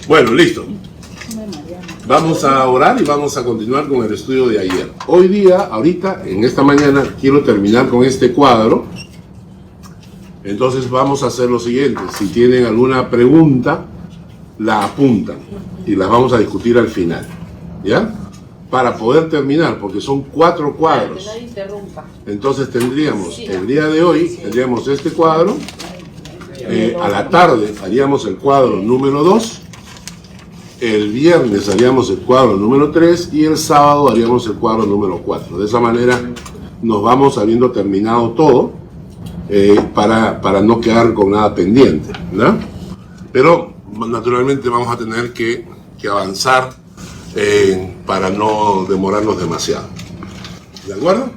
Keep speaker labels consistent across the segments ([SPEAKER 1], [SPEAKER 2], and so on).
[SPEAKER 1] Bueno, listo. Vamos a orar y vamos a continuar con el estudio de ayer. Hoy día, ahorita, en esta mañana, quiero terminar con este cuadro. Entonces vamos a hacer lo siguiente. Si tienen alguna pregunta, la apuntan y la vamos a discutir al final, ¿ya? Para poder terminar, porque son 4 cuadros. Entonces tendríamos, el día de hoy, tendríamos este cuadro. A la tarde haríamos el cuadro número 2. El viernes haríamos el cuadro número 3 y el sábado haríamos el cuadro número 4. De esa manera nos vamos habiendo terminado todo para no quedar con nada pendiente, ¿no? Pero naturalmente vamos a tener que avanzar para no demorarnos demasiado. ¿De acuerdo?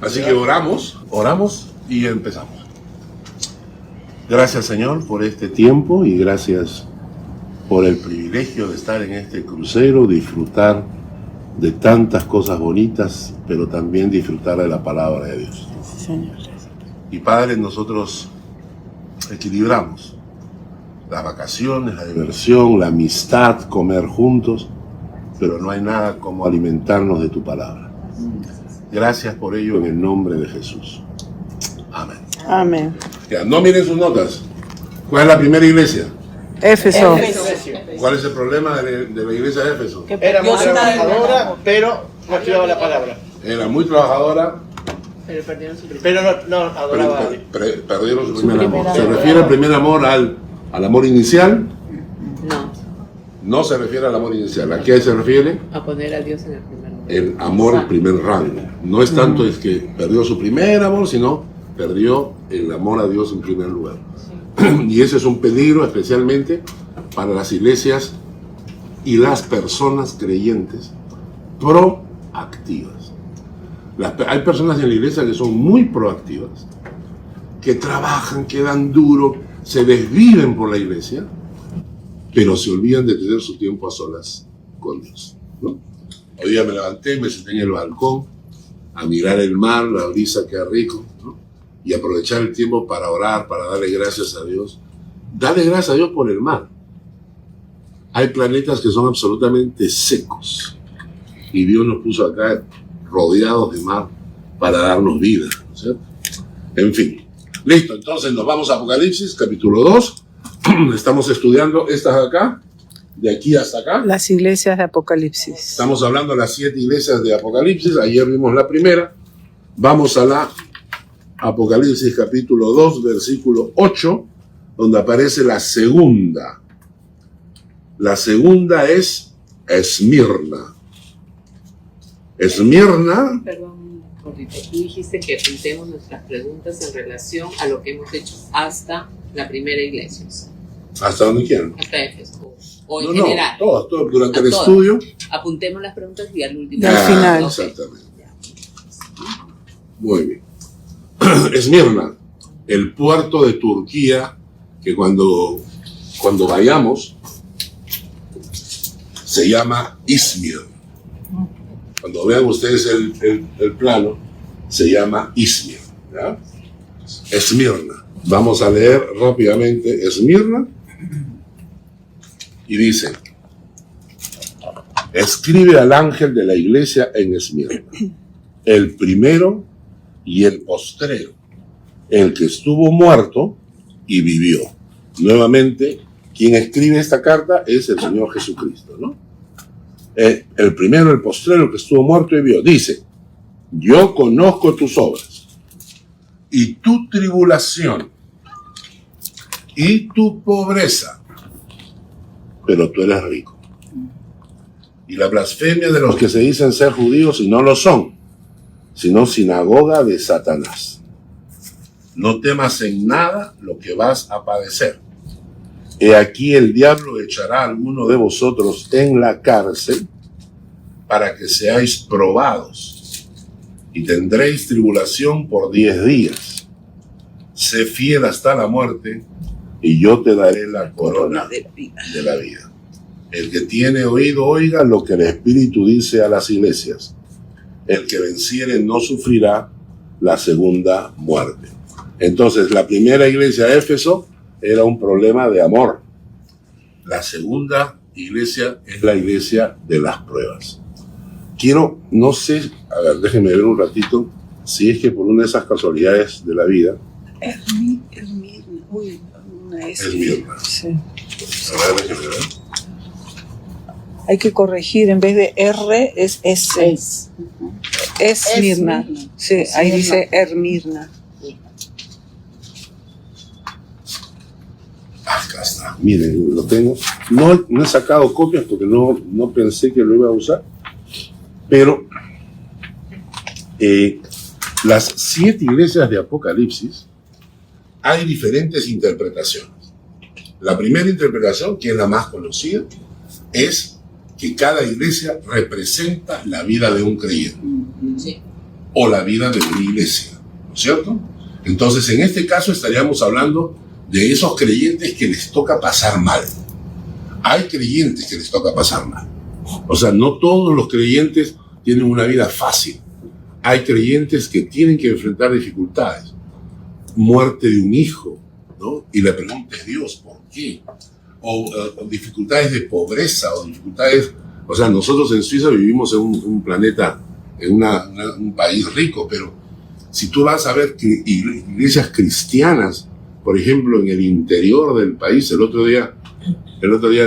[SPEAKER 1] Así que oramos y empezamos. Gracias, Señor, por este tiempo y gracias por el privilegio de estar en este crucero, disfrutar de tantas cosas bonitas, pero también disfrutar de la palabra de Dios.
[SPEAKER 2] Señor.
[SPEAKER 1] Y Padre, nosotros equilibramos las vacaciones, la diversión, la amistad, comer juntos, pero no hay nada como alimentarnos de tu palabra. Gracias por ello en el nombre de Jesús. Amén.
[SPEAKER 2] Amén.
[SPEAKER 1] Ya, no miren sus notas. ¿Cuál es la primera iglesia?
[SPEAKER 2] Éfeso.
[SPEAKER 1] ¿Cuál es el problema de la iglesia de Éfeso?
[SPEAKER 3] Era muy trabajadora, pero no estudiaba la palabra.
[SPEAKER 1] Era muy trabajadora,
[SPEAKER 3] Pero no adoraba a Dios.
[SPEAKER 1] perdieron su primer amor. ¿Se refiere al primer amor al amor inicial?
[SPEAKER 4] No,
[SPEAKER 1] No se refiere al amor inicial. ¿A qué se refiere?
[SPEAKER 4] a poner a Dios en el primer lugar.
[SPEAKER 1] El amor en primer rango. No es tanto es que perdió su primer amor, sino perdió el amor a Dios en primer lugar. Y ese es un peligro especialmente para las iglesias y las personas creyentes proactivas. Hay personas en la iglesia que son muy proactivas, que trabajan, que dan duro, se desviven por la iglesia, pero se olvidan de tener su tiempo a solas con Dios, ¿no? Hoy día me levanté, me senté en el balcón a mirar el mar, la brisa, qué rico, ¿no? Y aprovechar el tiempo para orar, para darle gracias a Dios. Dale gracias a Dios por el mar. Hay planetas que son absolutamente secos y Dios nos puso acá rodeados de mar para darnos vida, ¿cierto? En fin, listo, entonces nos vamos a Apocalipsis, capítulo 2. Estamos estudiando estas de acá, de aquí hasta acá.
[SPEAKER 2] Las iglesias de Apocalipsis.
[SPEAKER 1] Estamos hablando de las 7 iglesias de Apocalipsis. Ayer vimos la primera. Vamos a la Apocalipsis capítulo 2, versículo 8, donde aparece la segunda. La segunda es Esmirna. Esmirna.
[SPEAKER 4] Perdón, Gordito, tú dijiste que apuntemos nuestras preguntas en relación a lo que hemos hecho hasta la primera iglesia,
[SPEAKER 1] Hasta donde quieran.
[SPEAKER 4] hasta Éfeso, o en
[SPEAKER 1] No,
[SPEAKER 4] general.
[SPEAKER 1] todas, durante
[SPEAKER 4] A
[SPEAKER 1] el
[SPEAKER 4] todas.
[SPEAKER 1] estudio.
[SPEAKER 4] Apuntemos las preguntas y al último.
[SPEAKER 2] Y al final.
[SPEAKER 4] Ok.
[SPEAKER 1] Exactamente. Muy bien. Esmirna, el puerto de Turquía, que cuando vayamos, se llama Izmir. Cuando vean ustedes el plano, se llama Izmir, ¿ya? Esmirna. Vamos a leer rápidamente Esmirna. Y dice: escribe al ángel de la iglesia en Esmirna, el primero y el postrero, el que estuvo muerto y vivió. Nuevamente, quien escribe esta carta es el Señor Jesucristo, ¿no? El primero, el postrero, el que estuvo muerto y vivió. Dice: yo conozco tus obras y tu tribulación y tu pobreza, pero tú eres rico. Y la blasfemia de los que se dicen ser judíos y no lo son, sino sinagoga de Satanás. No temas en nada lo que vas a padecer. He aquí el diablo echará a alguno de vosotros en la cárcel para que seáis probados y tendréis tribulación por 10 días. Sé fiel hasta la muerte y yo te daré la corona de la vida. El que tiene oído oiga lo que el Espíritu dice a las iglesias. El que venciere no sufrirá la segunda muerte. Entonces, la primera iglesia de Éfeso era un problema de amor. La segunda iglesia es la iglesia de las pruebas. No sé, a ver, déjenme ver un ratito, si es que por una de esas casualidades de la vida,
[SPEAKER 2] Esmirna. Uy, una S.
[SPEAKER 1] Esmirna.
[SPEAKER 2] Sí.
[SPEAKER 1] A ver, déjenme ver.
[SPEAKER 2] Hay que corregir, en vez de R es S. Esmirna. Sí, ahí dice Esmirna.
[SPEAKER 1] Acá está, miren, lo tengo. No he sacado copias porque no pensé que lo iba a usar, pero las 7 iglesias de Apocalipsis hay diferentes interpretaciones. La primera interpretación, que es la más conocida, es que cada iglesia representa la vida de un creyente
[SPEAKER 4] Sí.
[SPEAKER 1] o la vida de una iglesia, ¿no es cierto? Entonces, en este caso estaríamos hablando de esos creyentes que les toca pasar mal. Hay creyentes que les toca pasar mal. O sea, no todos los creyentes tienen una vida fácil. Hay creyentes que tienen que enfrentar dificultades. Muerte de un hijo, ¿no? Y la pregunta es, Dios, ¿por qué? O dificultades de pobreza, o dificultades... O sea, nosotros en Suiza vivimos en un planeta, en un país rico, pero si tú vas a ver iglesias cristianas, por ejemplo, en el interior del país, el otro día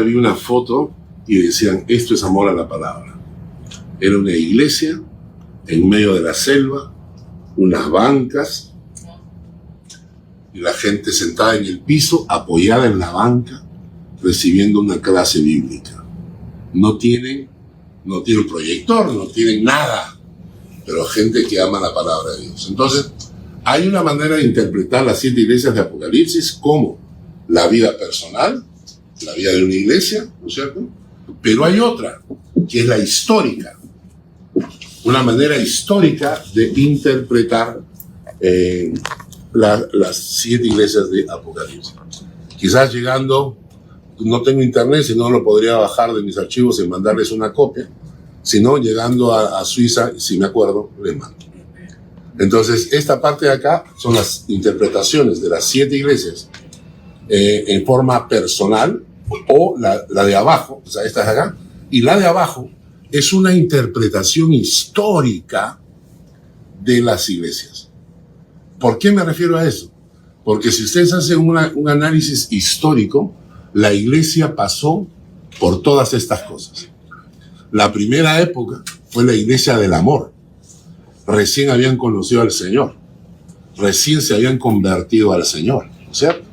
[SPEAKER 1] vi una foto y decían, esto es amor a la palabra. Era una iglesia en medio de la selva, unas bancas, y la gente sentada en el piso, apoyada en la banca, recibiendo una clase bíblica. No tienen proyector, no tienen nada, pero gente que ama la palabra de Dios. Entonces, hay una manera de interpretar las 7 iglesias de Apocalipsis como la vida personal, la vida de una iglesia, ¿no es cierto? Pero hay otra, que es la histórica. Una manera histórica de interpretar las 7 iglesias de Apocalipsis. Quizás llegando, no tengo internet, si no lo podría bajar de mis archivos y mandarles una copia. Si no, llegando a Suiza, si me acuerdo, les mando. Entonces, esta parte de acá son las interpretaciones de las 7 iglesias en forma personal, o la de abajo, o sea, esta de acá, y la de abajo es una interpretación histórica de las iglesias. ¿Por qué me refiero a eso? Porque si ustedes hacen un análisis histórico, la iglesia pasó por todas estas cosas. La primera época fue la iglesia del amor. Recién habían conocido al Señor. Recién se habían convertido al Señor, ¿no es cierto?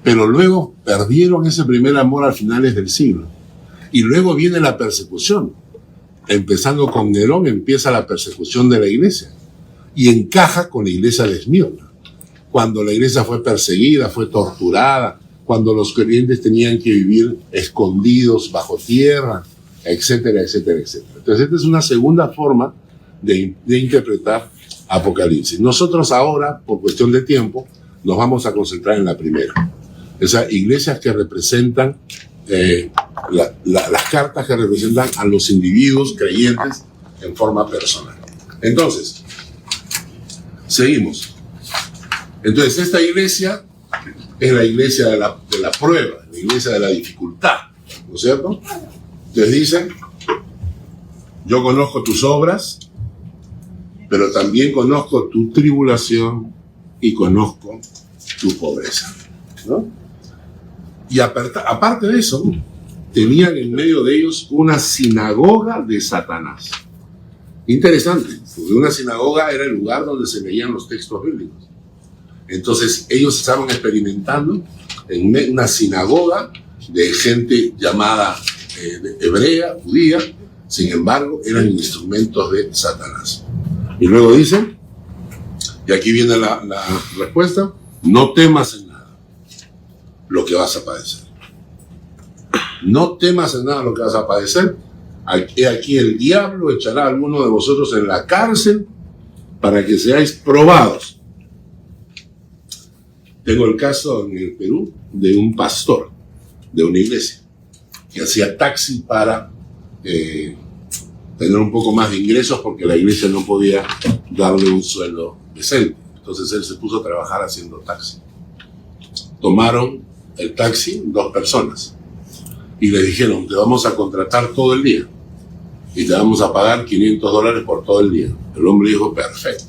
[SPEAKER 1] Pero luego perdieron ese primer amor a finales del siglo. Y luego viene la persecución. Empezando con Nerón, empieza la persecución de la iglesia. Y encaja con la iglesia de Esmirna. Cuando la iglesia fue perseguida, fue torturada, cuando los creyentes tenían que vivir escondidos bajo tierra, etcétera, etcétera, etcétera. Entonces, esta es una segunda forma de interpretar Apocalipsis. Nosotros ahora, por cuestión de tiempo, nos vamos a concentrar en la primera. Esas iglesias que representan, las cartas que representan a los individuos creyentes en forma personal. Entonces, seguimos. Entonces, esta iglesia es la iglesia de la prueba, la iglesia de la dificultad, ¿no es cierto? Entonces dicen, yo conozco tus obras, pero también conozco tu tribulación y conozco tu pobreza, ¿no? Y aparte de eso, tenían en medio de ellos una sinagoga de Satanás. Interesante, porque una sinagoga era el lugar donde se leían los textos bíblicos. Entonces ellos estaban experimentando en una sinagoga de gente llamada hebrea, judía, sin embargo eran instrumentos de Satanás. Y luego dicen, y aquí viene la respuesta, no temas en nada lo que vas a padecer. No temas en nada lo que vas a padecer. Aquí el diablo echará a alguno de vosotros en la cárcel para que seáis probados. Tengo el caso en el Perú de un pastor de una iglesia que hacía taxi para tener un poco más de ingresos porque la iglesia no podía darle un sueldo decente. Entonces él se puso a trabajar haciendo taxi. Tomaron el taxi 2 personas. y le dijeron, te vamos a contratar todo el día y te vamos a pagar $500 por todo el día. El hombre dijo, perfecto.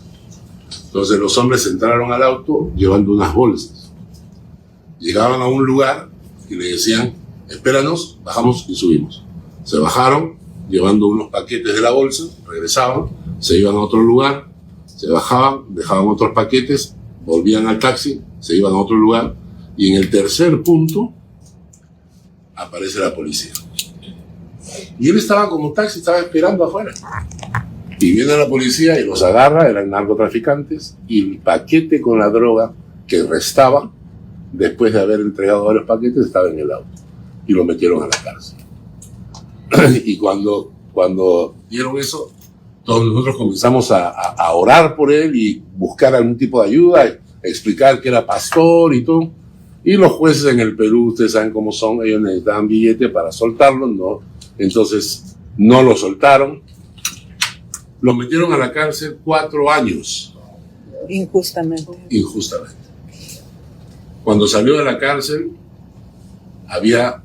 [SPEAKER 1] Entonces los hombres entraron al auto llevando unas bolsas. Llegaban a un lugar y le decían, espéranos, bajamos y subimos. Se bajaron llevando unos paquetes de la bolsa, regresaban, se iban a otro lugar, se bajaban, dejaban otros paquetes, volvían al taxi, se iban a otro lugar, y en el tercer punto aparece la policía. Y él estaba como taxi, estaba esperando afuera. Y viene la policía y los agarra, eran narcotraficantes, y el paquete con la droga que restaba, después de haber entregado varios paquetes, estaba en el auto. Y lo metieron a la cárcel. Y cuando dieron eso, todos nosotros comenzamos a orar por él y buscar algún tipo de ayuda, explicar que era pastor y todo. Y los jueces en el Perú, ustedes saben cómo son, ellos necesitaban billete para soltarlo, ¿no? Entonces no lo soltaron. Lo metieron a la cárcel 4 años.
[SPEAKER 2] Injustamente.
[SPEAKER 1] Injustamente. Cuando salió de la cárcel, había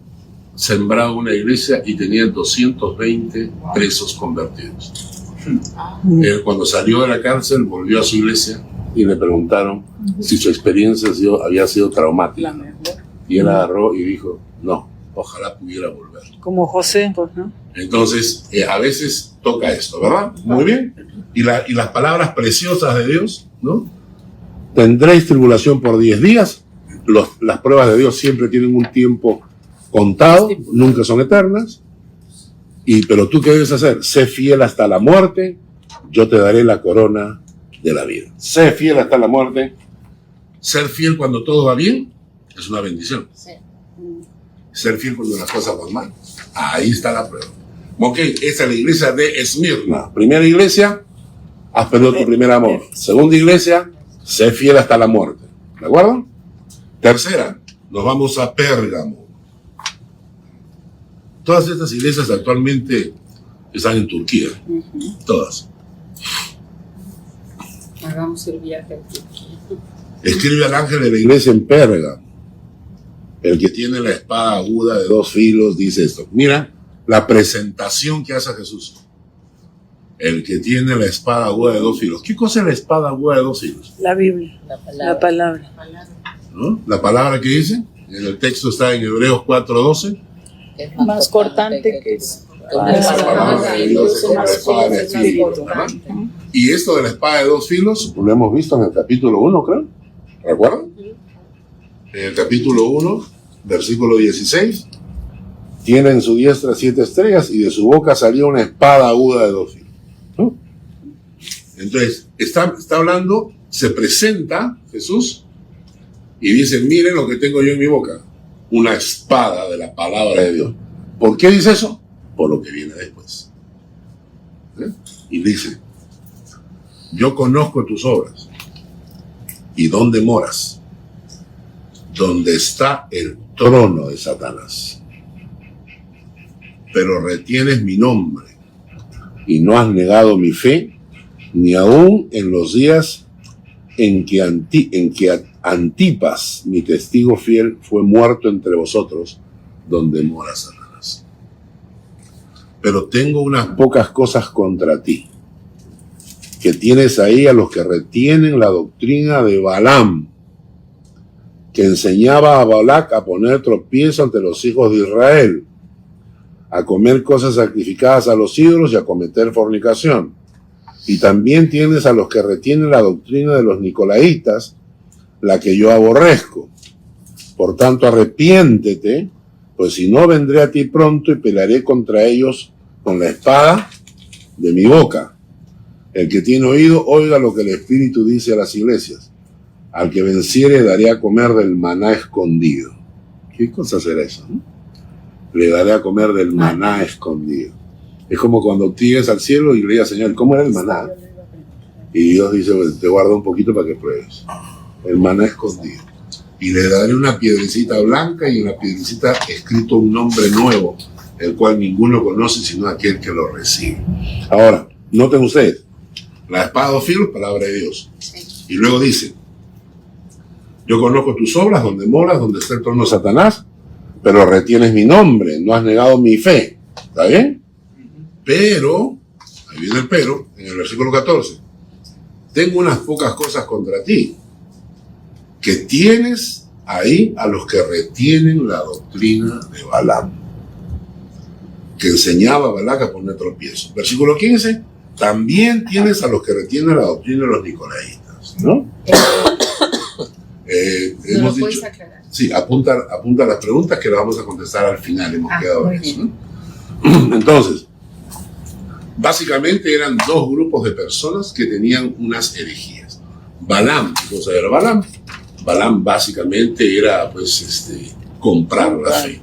[SPEAKER 1] sembrado una iglesia y tenía 220 presos convertidos. Cuando salió de la cárcel, volvió a su iglesia y le preguntaron si su experiencia había sido traumática. Y él agarró y dijo, no, ojalá pudiera volver.
[SPEAKER 2] Como José, pues, ¿no?
[SPEAKER 1] Entonces, a veces toca esto, ¿verdad? Muy bien. Y las palabras preciosas de Dios, ¿no? Tendréis tribulación por 10 días. Las pruebas de Dios siempre tienen un tiempo contado, nunca son eternas. Pero tú, ¿qué debes hacer? Sé fiel hasta la muerte, yo te daré la corona de la vida. Sé fiel hasta la muerte. Ser fiel cuando todo va bien es una bendición.
[SPEAKER 4] Sí.
[SPEAKER 1] Ser fiel cuando las cosas van mal. Ahí está la prueba. Ok, esta es la iglesia de Esmirna. Primera iglesia, has perdido tu primer amor. Segunda iglesia, sé fiel hasta la muerte. ¿De acuerdo? Tercera, nos vamos a Pérgamo. Todas estas iglesias actualmente están en Turquía. Todas.
[SPEAKER 4] Hagamos el viaje a Turquía.
[SPEAKER 1] Escribe al ángel de la iglesia en Pérgamo. El que tiene la espada aguda de 2 filos dice esto. Mira la presentación que hace Jesús. El que tiene la espada aguda de 2 filos. ¿Qué cosa es la espada aguda de 2 filos?
[SPEAKER 2] La Biblia. La palabra.
[SPEAKER 1] ¿No? La palabra que dice, en el texto está en Hebreos 4:12.
[SPEAKER 4] Es
[SPEAKER 2] Más cortante que es.
[SPEAKER 1] Esa palabra de Dios es como la espada de espíritu, ¿verdad? Y esto de la espada de 2 filos lo hemos visto en el capítulo 1, creo. ¿Recuerdan? En el capítulo 1, versículo 16, tiene en su diestra 7 estrellas y de su boca salió una espada aguda de 2 filos. ¿No? Entonces, está hablando, se presenta Jesús y dice, miren lo que tengo yo en mi boca, una espada de la palabra de Dios. ¿Por qué dice eso? Por lo que viene después. Y dice, yo conozco tus obras y dónde moras, donde está el trono de Satanás. Pero retienes mi nombre y no has negado mi fe, ni aún en los días en que Antipas, mi testigo fiel, fue muerto entre vosotros, donde mora Satanás. Pero tengo unas pocas cosas contra ti, que tienes ahí a los que retienen la doctrina de Balaam, que enseñaba a Balac a poner tropiezo ante los hijos de Israel, a comer cosas sacrificadas a los ídolos y a cometer fornicación. Y también tienes a los que retienen la doctrina de los nicolaitas, la que yo aborrezco. Por tanto, arrepiéntete, pues si no, vendré a ti pronto y pelearé contra ellos con la espada de mi boca. El que tiene oído, oiga lo que el Espíritu dice a las iglesias. Al que venciere, daré a comer del maná escondido. ¿Qué cosa será eso, no? Le daré a comer del maná escondido. Es como cuando tú llegas al cielo y le digas, Señor, ¿cómo era el maná? Y Dios dice, pues, te guardo un poquito para que pruebes. El maná escondido. Y le daré una piedrecita blanca y en la piedrecita escrito un nombre nuevo, el cual ninguno conoce sino aquel que lo recibe. Ahora, noten ustedes, la espada de 2 filos, palabra de Dios. Y luego dice, yo conozco tus obras, donde moras, donde está el trono de Satanás, pero retienes mi nombre, no has negado mi fe. ¿Está bien? Pero, ahí viene el pero, en el versículo 14. Tengo unas pocas cosas contra ti, que tienes ahí a los que retienen la doctrina de Balaam, que enseñaba a Balac a poner tropiezo. Versículo 15, también tienes a los que retienen la doctrina de los nicolaitas, ¿no? Hemos
[SPEAKER 4] lo puedes
[SPEAKER 1] dicho,
[SPEAKER 4] aclarar.
[SPEAKER 1] sí, apunta las preguntas que las vamos a contestar al final, hemos quedado
[SPEAKER 4] muy
[SPEAKER 1] en eso,
[SPEAKER 4] bien.
[SPEAKER 1] ¿no? Entonces, básicamente eran dos grupos de personas que tenían unas herejías. Balaam, ¿qué cosa era Balaam? Balaam básicamente era, pues, comprar la fe,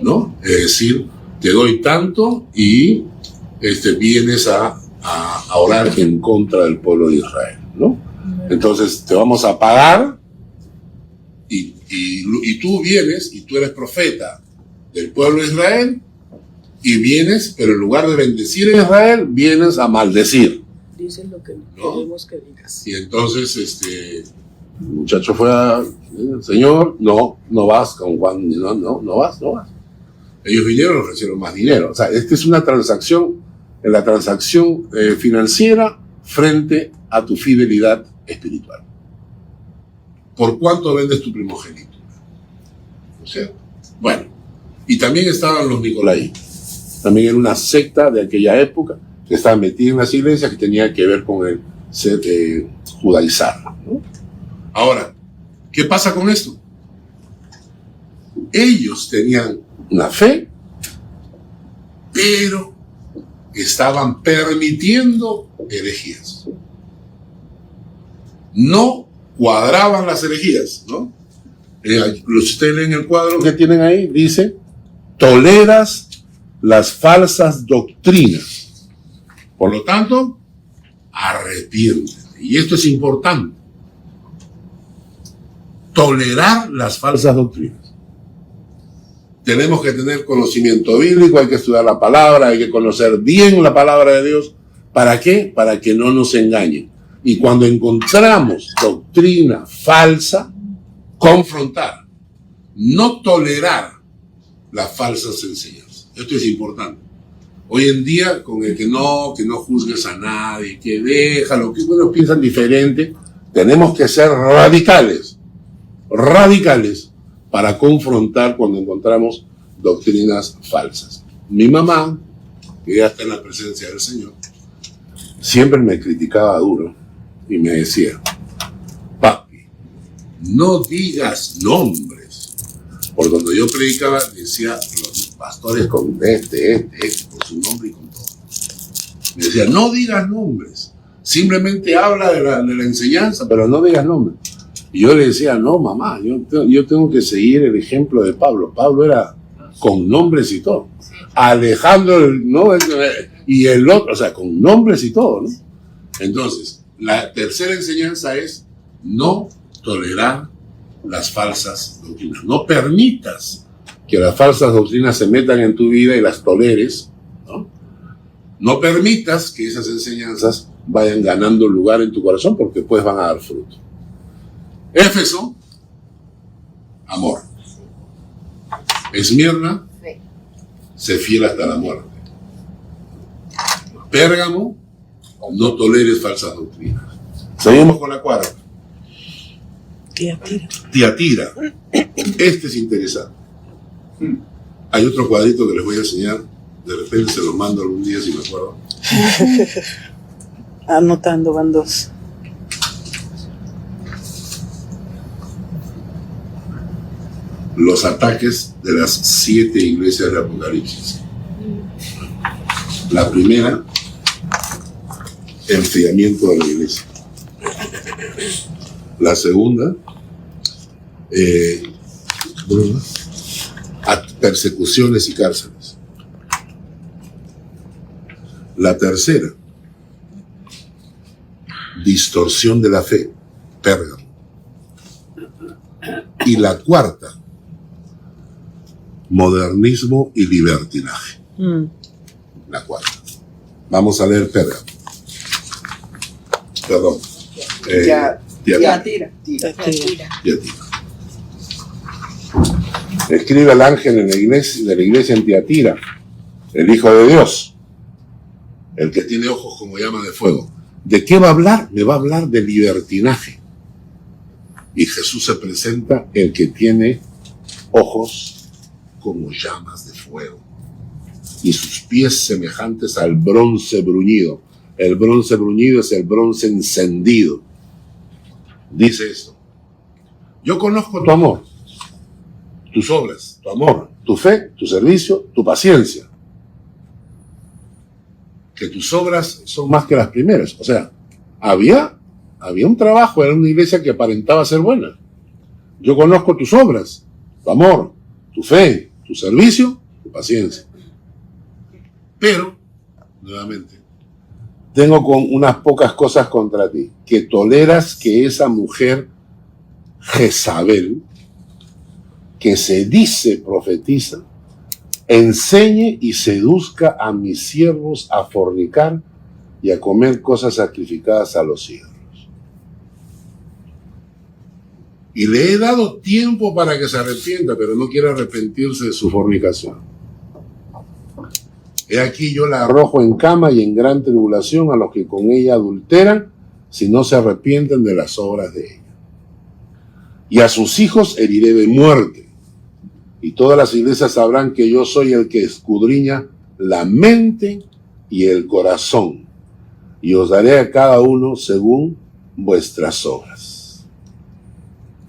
[SPEAKER 1] ¿no? Es decir, te doy tanto y vienes a orar en contra del pueblo de Israel, ¿no? Entonces te vamos a pagar y tú vienes y tú eres profeta del pueblo de Israel y vienes, pero en lugar de bendecir a Israel, vienes a maldecir.
[SPEAKER 2] Dices lo que
[SPEAKER 1] ¿No?
[SPEAKER 2] queremos que digas.
[SPEAKER 1] Y entonces el muchacho fue Señor, no vas con Juan, no vas. Ellos vinieron y ofrecieron más dinero. O sea, esta es una transacción, la transacción financiera frente a tu fidelidad espiritual. ¿Por cuánto vendes tu primogénito? ¿No es cierto? Bueno, y también estaban los nicolaitas. También era una secta de aquella época que estaba metida en las iglesias que tenía que ver con el judaizar, ¿no? Ahora, ¿qué pasa con esto? Ellos tenían una fe, pero estaban permitiendo herejías. No cuadraban las herejías, ¿no? Ustedes leen el cuadro que tienen ahí, dice, toleras las falsas doctrinas. Por lo tanto, arrepiéntete. Y esto es importante. Tolerar las falsas doctrinas. Tenemos que tener conocimiento bíblico, hay que estudiar la palabra, hay que conocer bien la palabra de Dios. ¿Para qué? Para que no nos engañen. Y cuando encontramos doctrina falsa, confrontar, no tolerar las falsas enseñanzas. Esto es importante. Hoy en día, con el que no juzgues a nadie, que déjalo, que bueno, piensan diferente, tenemos que ser radicales para confrontar cuando encontramos doctrinas falsas. Mi mamá, que ya está en la presencia del Señor, siempre me criticaba duro y me decía, papi, no digas nombres. Porque cuando yo predicaba, decía los pastores con por su nombre y con todo. Me decía, no digas nombres, simplemente habla de la enseñanza, pero no digas nombres. Y yo le decía, no, mamá, yo tengo que seguir el ejemplo de Pablo. Pablo era con nombres y todo. Alejandro, ¿no? Y el otro, o sea, con nombres y todo, ¿no? Entonces, la tercera enseñanza es no tolerar las falsas doctrinas. No permitas que las falsas doctrinas se metan en tu vida y las toleres, ¿no? No permitas que esas enseñanzas vayan ganando lugar en tu corazón porque después van a dar fruto. Éfeso, amor. Esmirna, sé fiel hasta la muerte. Pérgamo, no toleres falsas doctrinas. Seguimos con la cuarta. Tiatira. Este es interesante. Hay otro cuadrito que les voy a enseñar. De repente se los mando algún día si me acuerdo.
[SPEAKER 2] Anotando van dos.
[SPEAKER 1] Los ataques de las 7 iglesias de Apocalipsis. La primera, enfriamiento de la iglesia. La segunda, persecuciones y cárceles. La tercera, distorsión de la fe, Pérgamo. Y la cuarta, modernismo y libertinaje. La cuarta. Vamos a leer Pérgamo. Perdón. Tiatira. Escribe el ángel en la iglesia, de la iglesia en Tiatira, el Hijo de Dios, el que tiene ojos como llama de fuego. ¿De qué va a hablar? Me va a hablar de libertinaje. Y Jesús se presenta el que tiene ojos como llamas de fuego y sus pies semejantes al bronce bruñido. El bronce bruñido es el bronce encendido. Dice esto: yo conozco tu amor, tus obras, tu amor, tu fe, tu servicio, tu paciencia. Que tus obras son más que las primeras. O sea, había un trabajo, era una iglesia que aparentaba ser buena. Yo conozco tus obras, tu amor, tu fe, tu servicio, tu paciencia. Pero, nuevamente, tengo con unas pocas cosas contra ti, que toleras que esa mujer Jezabel, que se dice profetiza, enseñe y seduzca a mis siervos a fornicar y a comer cosas sacrificadas a los ídolos. Y le he dado tiempo para que se arrepienta, pero no quiere arrepentirse de su fornicación. He aquí yo la arrojo en cama y en gran tribulación a los que con ella adulteran, si no se arrepienten de las obras de ella. Y a sus hijos heriré de muerte. Y todas las iglesias sabrán que yo soy el que escudriña la mente y el corazón. Y os daré a cada uno según vuestras obras.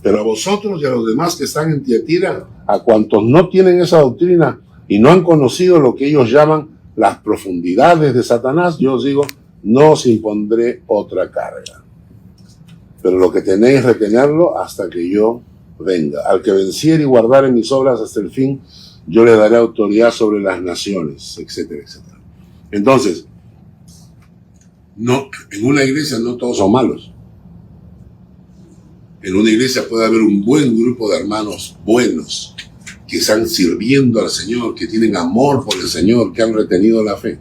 [SPEAKER 1] Pero a vosotros y a los demás que están en Tiatira, a cuantos no tienen esa doctrina y no han conocido lo que ellos llaman las profundidades de Satanás, yo os digo, no os impondré otra carga. Pero lo que tenéis, retenerlo hasta que yo venga. Al que venciere y guardare mis obras hasta el fin, yo le daré autoridad sobre las naciones, etcétera, etcétera. Entonces, no, en una iglesia no todos son malos. En una iglesia puede haber un buen grupo de hermanos buenos que están sirviendo al Señor, que tienen amor por el Señor, que han retenido la fe.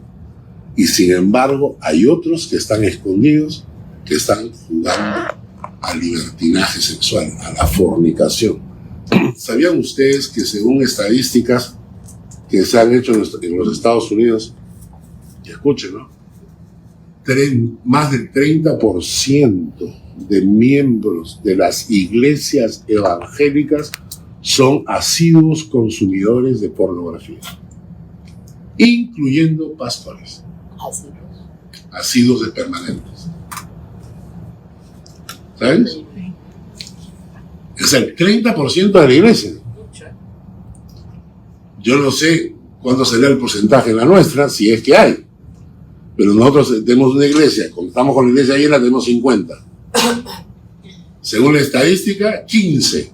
[SPEAKER 1] Y sin embargo, hay otros que están escondidos, que están jugando al libertinaje sexual, a la fornicación. ¿Sabían ustedes que según estadísticas que se han hecho en los Estados Unidos, y escuchen, ¿no? Más del 30% de miembros de las iglesias evangélicas son asiduos consumidores de pornografía, incluyendo pastores, asiduos de permanentes. ¿Sabes? Es el 30% de la iglesia. Yo no sé cuánto será el porcentaje en la nuestra, si es que hay. Pero nosotros tenemos una iglesia, contamos con la iglesia llena, tenemos 50. Según la estadística, 15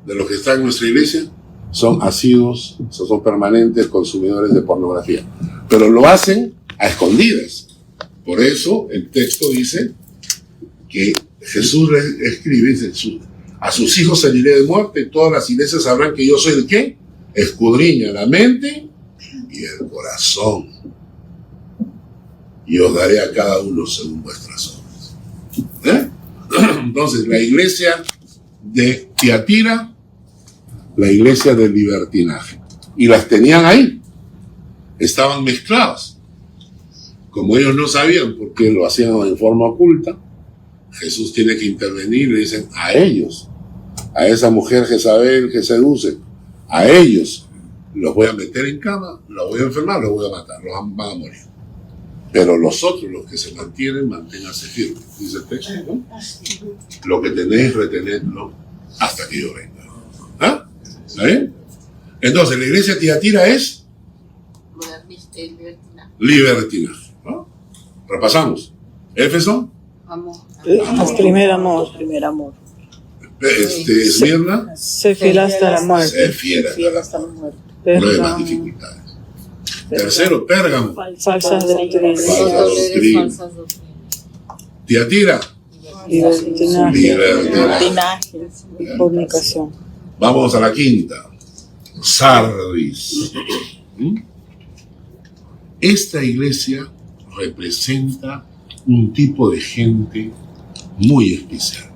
[SPEAKER 1] de los que están en nuestra iglesia son asiduos, son permanentes consumidores de pornografía. Pero lo hacen a escondidas. Por eso el texto dice que Jesús escribe, dice, a sus hijos heriré de muerte, y todas las iglesias sabrán que yo soy el que escudriña la mente y el corazón, y os daré a cada uno según vuestras obras. Entonces, la iglesia de Tiatira, la iglesia del libertinaje, y las tenían ahí, estaban mezcladas. Como ellos no sabían, porque lo hacían en forma oculta, Jesús tiene que intervenir y le dicen a ellos, a esa mujer Jezabel que seduce, a ellos los voy a meter en cama, los voy a enfermar, los voy a matar, los van a morir. Pero los otros, los que se mantienen, manténganse firmes, dice el texto, ¿no? Lo que tenéis, retenedlo hasta que yo venga. ¿Ah? ¿Está bien? Entonces, la iglesia de Tiatira es libertinaje, ¿no? Repasamos. Éfeso.
[SPEAKER 4] Amor.
[SPEAKER 2] Primer amor.
[SPEAKER 1] Esmirna.
[SPEAKER 2] Sé fiel hasta la muerte.
[SPEAKER 1] Sé fiel hasta la muerte. Pruebas, dificultades. Tercero, Pérgamo.
[SPEAKER 2] Falsas doctrinas.
[SPEAKER 1] Falsas doctrinas. Tiatira.
[SPEAKER 2] Libertinaje. Fornicación.
[SPEAKER 1] Vamos a la quinta. Sardis. Esta iglesia representa un tipo de gente muy especial.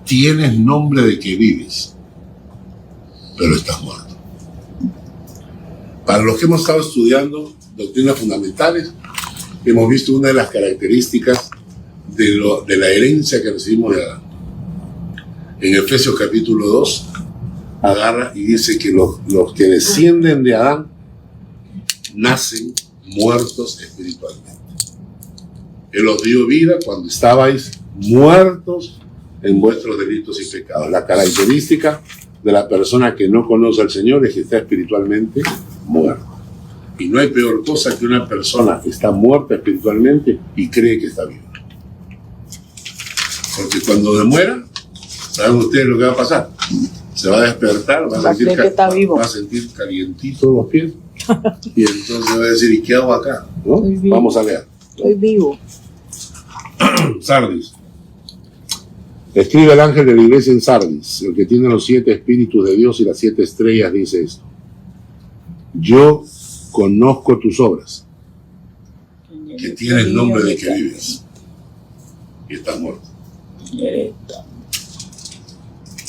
[SPEAKER 1] tienes nombre de que vives, pero estás muerto. Para los que hemos estado estudiando doctrinas fundamentales, hemos visto una de las características de la herencia que recibimos de Adán. En Efesios capítulo 2, agarra y dice que los que descienden de Adán nacen muertos espiritualmente. Él os dio vida cuando estabais muertos en vuestros delitos y pecados. La característica de la persona que no conoce al Señor es que está espiritualmente muerta. Y no hay peor cosa que una persona que está muerta espiritualmente y cree que está viva. Porque cuando muera, ¿saben ustedes lo que va a pasar? Se va a despertar, va a sentir calientito los pies y entonces va a decir, ¿y qué hago acá? ¿No? Vamos a leer.
[SPEAKER 2] Estoy vivo.
[SPEAKER 1] Sardis. Escribe el ángel de la iglesia en Sardis, el que tiene los 7 espíritus de Dios y las 7 estrellas, dice esto: yo conozco tus obras, que tienes nombre de que vives y estás muerto.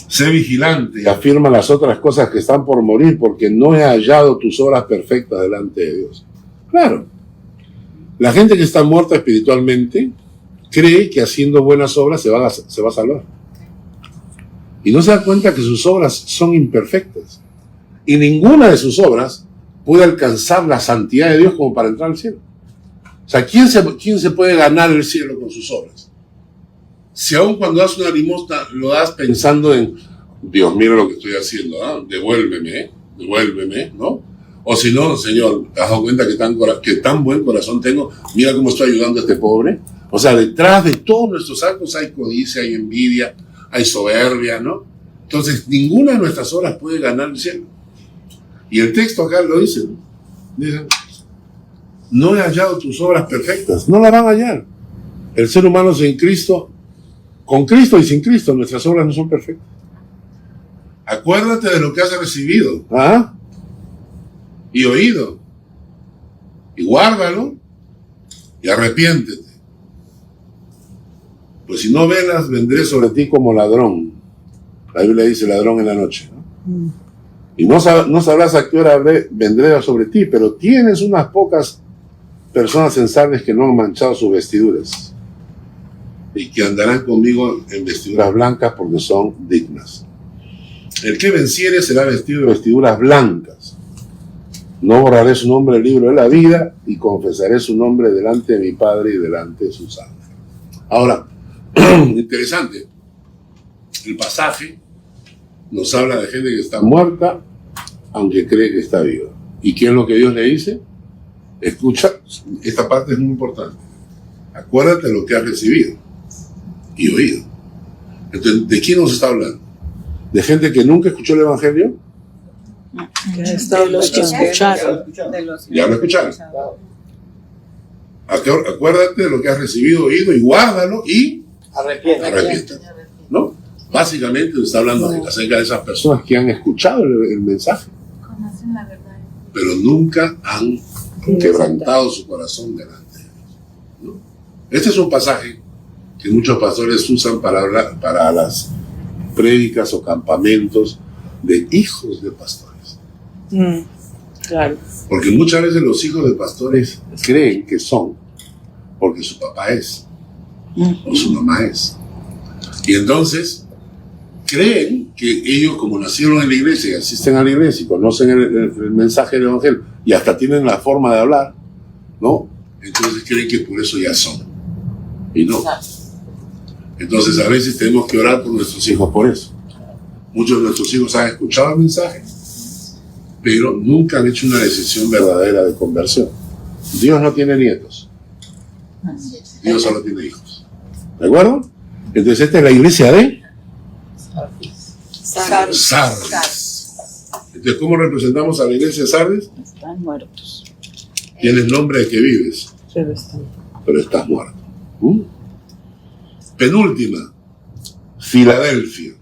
[SPEAKER 1] Sé vigilante y afirma las otras cosas que están por morir, porque no he hallado tus obras perfectas delante de Dios. Claro, la gente que está muerta espiritualmente cree que haciendo buenas obras se va a salvar. Y no se da cuenta que sus obras son imperfectas. Y ninguna de sus obras puede alcanzar la santidad de Dios como para entrar al cielo. O sea, ¿quién se puede ganar el cielo con sus obras? Si aún cuando das una limosna lo das pensando en, Dios, mira lo que estoy haciendo, ¿no? Devuélveme, ¿no? O si no, Señor, ¿te has dado cuenta que tan buen corazón tengo? Mira cómo estoy ayudando a este pobre. O sea, detrás de todos nuestros actos hay codicia, hay envidia, hay soberbia, ¿no? Entonces, ninguna de nuestras obras puede ganar el cielo. Y el texto acá lo dice, ¿no? Dice, no he hallado tus obras perfectas. No las van a hallar. El ser humano sin Cristo, con Cristo y sin Cristo, nuestras obras no son perfectas. Acuérdate de lo que has recibido, ¿ah? Y oído, y guárdalo, y arrepiéntete. Pues si no velas, vendré sobre ti como ladrón. La Biblia dice ladrón en la noche, ¿no? Y no sabrás a qué hora vendré sobre ti, pero tienes unas pocas personas en Sardes que no han manchado sus vestiduras y que andarán conmigo en vestiduras blancas porque son dignas. El que venciere será vestido de vestiduras blancas. No borraré su nombre del libro de la vida y confesaré su nombre delante de mi Padre y delante de sus ángeles. Ahora, interesante, el pasaje nos habla de gente que está muerta aunque cree que está viva. ¿Y qué es lo que Dios le dice? Escucha, esta parte es muy importante. Acuérdate de lo que has recibido y oído. Entonces, ¿de quién nos está hablando? ¿De gente que nunca escuchó el Evangelio?
[SPEAKER 2] De los que escucharon.
[SPEAKER 1] Ya lo escucharon. Acuérdate de lo que has recibido, oído, y guárdalo y arrepiéntete. ¿No? Básicamente nos está hablando acerca de esas personas que han escuchado el mensaje, pero nunca han quebrantado su corazón delante de Dios, ¿no? Este es un pasaje que muchos pastores usan para las prédicas o campamentos de hijos de pastores.
[SPEAKER 2] Claro.
[SPEAKER 1] Porque muchas veces los hijos de pastores creen que son porque su papá es o su mamá es. Y entonces creen que ellos, como nacieron en la iglesia y asisten a la iglesia y conocen el mensaje del Evangelio y hasta tienen la forma de hablar, ¿no? Entonces creen que por eso ya son. Y no. Entonces a veces tenemos que orar por nuestros hijos por eso. Muchos de nuestros hijos han escuchado el mensaje, pero nunca han hecho una decisión verdadera de conversión. Dios no tiene nietos. Dios solo tiene hijos. ¿De acuerdo? Entonces esta es la iglesia de Sardis. Entonces, ¿cómo representamos a la iglesia de Sardis?
[SPEAKER 2] Están muertos.
[SPEAKER 1] Tienes nombre de que vives, pero estás muerto. Penúltima, Filadelfia.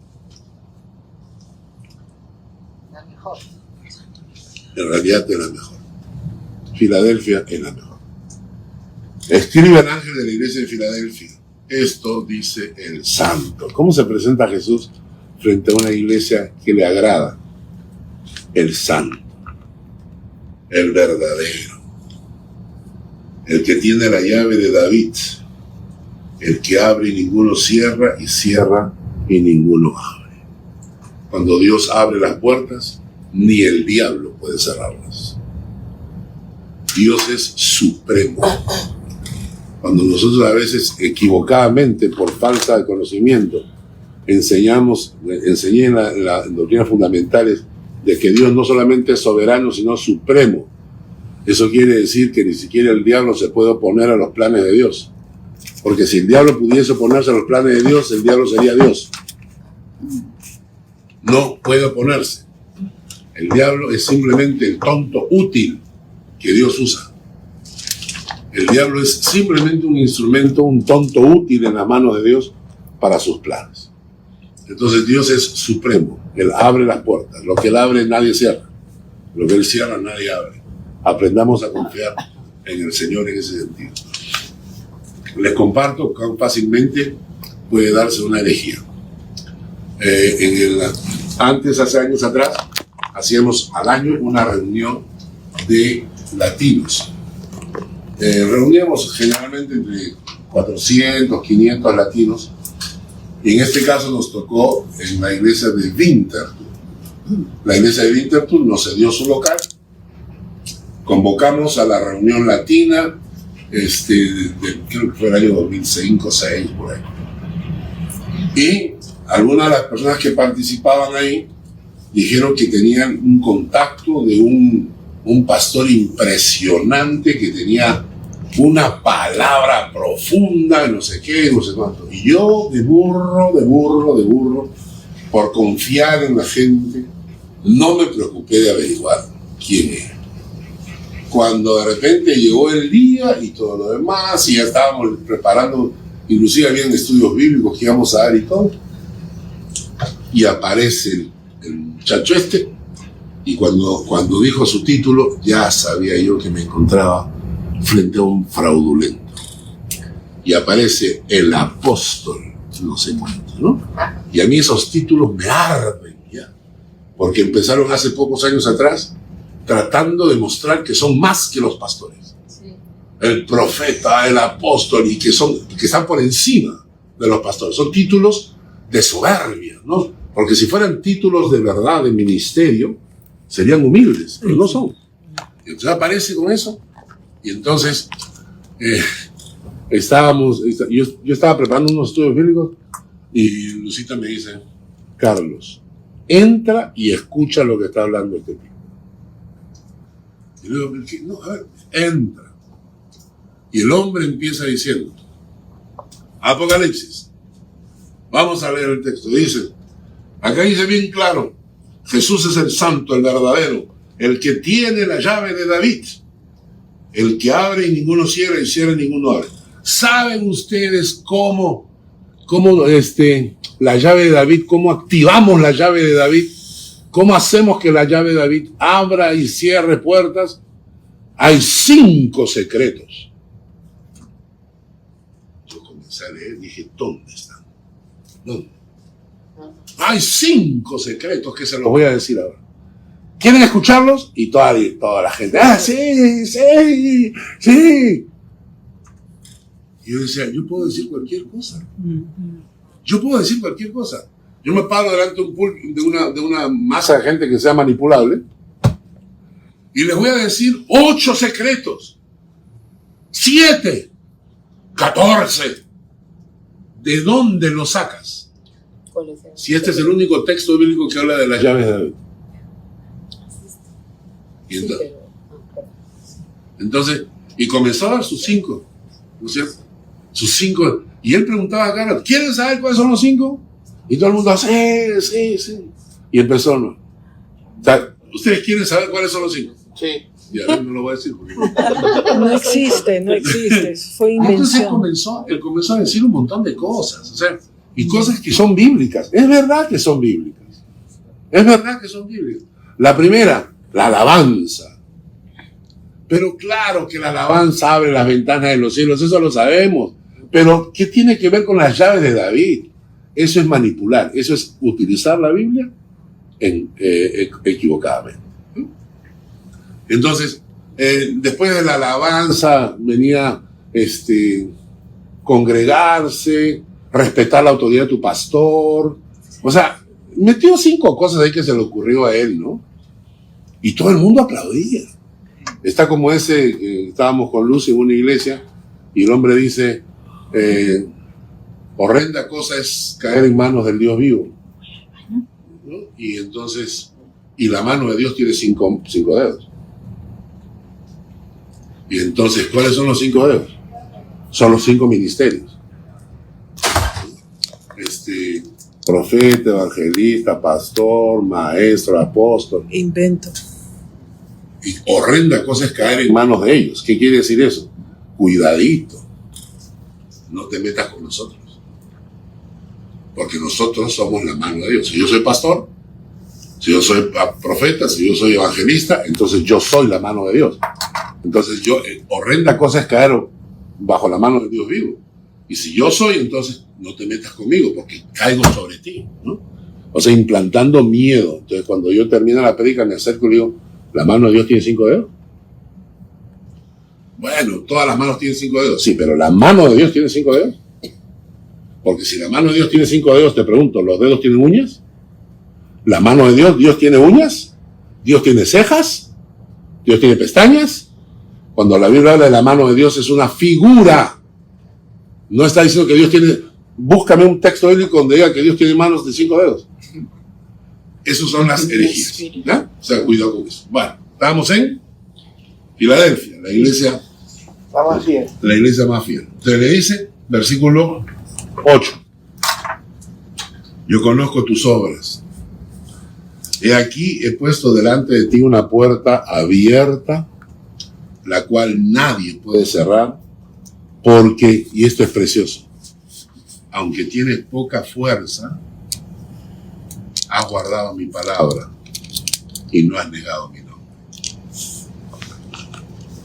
[SPEAKER 4] La mejor.
[SPEAKER 1] En realidad es la mejor. Filadelfia es la mejor. Escribe al ángel de la iglesia de Filadelfia. esto dice el santo. ¿Cómo se presenta Jesús frente a una iglesia que le agrada? El santo, el verdadero, el que tiene la llave de David, el que abre y ninguno cierra, y cierra y ninguno abre. Cuando Dios abre las puertas, ni el diablo puede cerrarlas. Dios es supremo. Cuando nosotros a veces equivocadamente, por falta de conocimiento, enseñé en las doctrinas fundamentales de que Dios no solamente es soberano, sino supremo. Eso quiere decir que ni siquiera el diablo se puede oponer a los planes de Dios. Porque si el diablo pudiese oponerse a los planes de Dios, el diablo sería Dios. No puede oponerse. El diablo es simplemente el tonto útil que Dios usa. El diablo es simplemente un instrumento, un tonto útil en las manos de Dios para sus planes. Entonces Dios es supremo. Él abre las puertas. Lo que Él abre, nadie cierra. Lo que Él cierra, nadie abre. Aprendamos a confiar en el Señor en ese sentido. Les comparto cuán fácilmente puede darse una herejía. Antes, hace años atrás, hacíamos al año una reunión de latinos. Reuníamos generalmente entre 400, 500 latinos, y en este caso nos tocó en la iglesia de Winterthur. La iglesia de Winterthur nos cedió su local, convocamos a la reunión latina, creo que fue el año 2005, 2006, por ahí. Y algunas de las personas que participaban ahí dijeron que tenían un contacto de un pastor impresionante que tenía una palabra profunda, no sé qué, no sé cuánto. Y yo, de burro, por confiar en la gente, no me preocupé de averiguar quién era. Cuando de repente llegó el día y todo lo demás, y ya estábamos preparando, inclusive habían estudios bíblicos que íbamos a dar y todo, y aparece el muchacho y cuando dijo su título, ya sabía yo que me encontraba frente a un fraudulento. Y aparece el apóstol, no sé cuánto, ¿no? Y a mí esos títulos me arden ya, porque empezaron hace pocos años atrás tratando de mostrar que son más que los pastores. Sí. El profeta, el apóstol, y que están por encima de los pastores. Son títulos de soberbia, ¿no? Porque si fueran títulos de verdad, de ministerio, serían humildes, pero no son. Y entonces aparece con eso, y entonces yo estaba preparando unos estudios bíblicos, y Lucita me dice: Carlos, entra y escucha lo que está hablando este tipo. Y luego, no, a ver, entra. Y el hombre empieza diciendo, Apocalipsis, vamos a leer el texto, dice, acá dice bien claro, Jesús es el santo, el verdadero, el que tiene la llave de David, el que abre y ninguno cierra, y cierra y ninguno abre. ¿Saben ustedes cómo la llave de David, cómo activamos la llave de David? ¿Cómo hacemos que la llave de David abra y cierre puertas? Hay 5 secretos. Yo comencé a leer y dije, ¿dónde están? ¿Dónde? Hay 5 secretos que se los voy a decir ahora. ¿Quieren escucharlos? Y toda la gente, sí. Y yo decía, yo puedo decir cualquier cosa. Yo me paro delante de una masa de gente que sea manipulable y les voy a decir 8 secretos, 7, 14. ¿De dónde lo sacas? Si este es el único texto bíblico que habla de las llaves de David. Y entonces, y comenzó a dar sus 5, ¿no es cierto? Sus 5. Y él preguntaba a Carlos, ¿quieren saber cuáles son los 5? Y todo el mundo, sí. Y empezó, ¿no? O sea, ¿ustedes quieren saber cuáles son los 5?
[SPEAKER 3] Sí.
[SPEAKER 1] Y a mí no lo voy a decir. Porque...
[SPEAKER 2] No existe. Fue invención.
[SPEAKER 1] Entonces él comenzó a decir un montón de cosas. O sea, y cosas que son bíblicas. Es verdad que son bíblicas. La primera, la alabanza. Pero claro que la alabanza abre las ventanas de los cielos. Eso lo sabemos. Pero, ¿qué tiene que ver con las llaves de David? Eso es manipular, eso es utilizar la Biblia equivocadamente. Entonces, después de la alabanza venía congregarse, respetar la autoridad de tu pastor. O sea, metió 5 cosas ahí que se le ocurrió a él, ¿no? Y todo el mundo aplaudía. Está como estábamos con Luz en una iglesia y el hombre dice, horrenda cosa es caer en manos del Dios vivo, ¿no? Y entonces, y la mano de Dios tiene 5 dedos. Y entonces, ¿cuáles son los 5 dedos? Son los 5 ministerios. Profeta, evangelista, pastor, maestro, apóstol.
[SPEAKER 2] Invento.
[SPEAKER 1] Y horrenda cosa es caer en manos de ellos. ¿Qué quiere decir eso? Cuidadito. No te metas con nosotros. Porque nosotros somos la mano de Dios. Si yo soy pastor, si yo soy profeta, si yo soy evangelista, entonces yo soy la mano de Dios. Entonces horrenda cosa es caer bajo la mano de Dios vivo. Y si yo soy, entonces no te metas conmigo porque caigo sobre ti, ¿no? O sea, implantando miedo. Entonces cuando yo termino la prédica me acerco y le digo, ¿la mano de Dios tiene 5 dedos? Bueno, todas las manos tienen 5 dedos. Sí, pero ¿la mano de Dios tiene 5 dedos? Porque si la mano de Dios tiene 5 dedos, te pregunto, ¿los dedos tienen uñas? ¿La mano de Dios tiene uñas? ¿Dios tiene cejas? ¿Dios tiene pestañas? Cuando la Biblia habla de la mano de Dios es una figura. No está diciendo que Dios tiene... Búscame un texto bíblico donde diga que Dios tiene manos de 5 dedos. Esas son las herejías, ¿ya? O sea, cuidado con eso. Bueno, estábamos en Filadelfia, la iglesia más fiel. Entonces le dice, versículo 8. Yo conozco tus obras. He aquí he puesto delante de ti una puerta abierta, la cual nadie puede cerrar, porque, y esto es precioso, aunque tienes poca fuerza, has guardado mi palabra y no has negado mi nombre.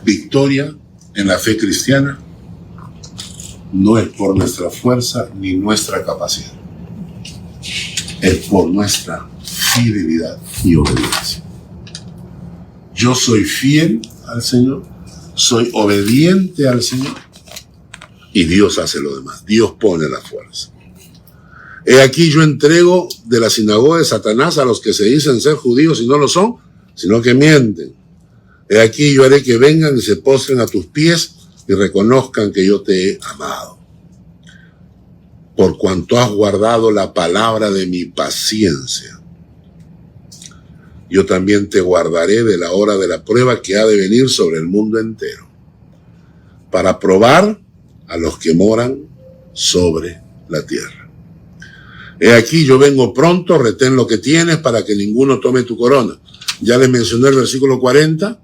[SPEAKER 1] Victoria en la fe cristiana no es por nuestra fuerza ni nuestra capacidad. Es por nuestra fidelidad y obediencia. Yo soy fiel al Señor, soy obediente al Señor y Dios hace lo demás. Dios pone la fuerza. He aquí yo entrego de la sinagoga de Satanás a los que se dicen ser judíos y no lo son, sino que mienten. He aquí yo haré que vengan y se postren a tus pies y reconozcan que yo te he amado. Por cuanto has guardado la palabra de mi paciencia, yo también te guardaré de la hora de la prueba que ha de venir sobre el mundo entero, para probar a los que moran sobre la tierra. He aquí yo vengo pronto, retén lo que tienes para que ninguno tome tu corona. Ya les mencioné el versículo 40,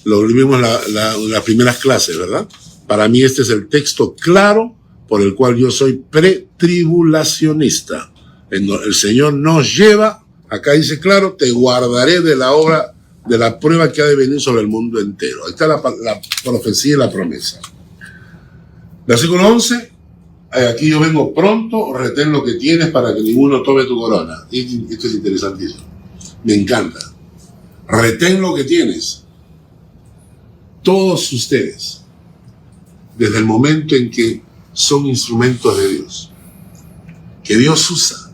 [SPEAKER 1] lo vimos en las primeras clases, ¿verdad? Para mí este es el texto claro por el cual yo soy pretribulacionista. El Señor nos lleva, acá dice claro, te guardaré de la hora de la prueba que ha de venir sobre el mundo entero. Ahí está la profecía y la promesa. Versículo 11. Aquí yo vengo pronto, retén lo que tienes para que ninguno tome tu corona. Esto es interesantísimo. Me encanta. Retén lo que tienes. Todos ustedes, desde el momento en que son instrumentos de Dios, que Dios usa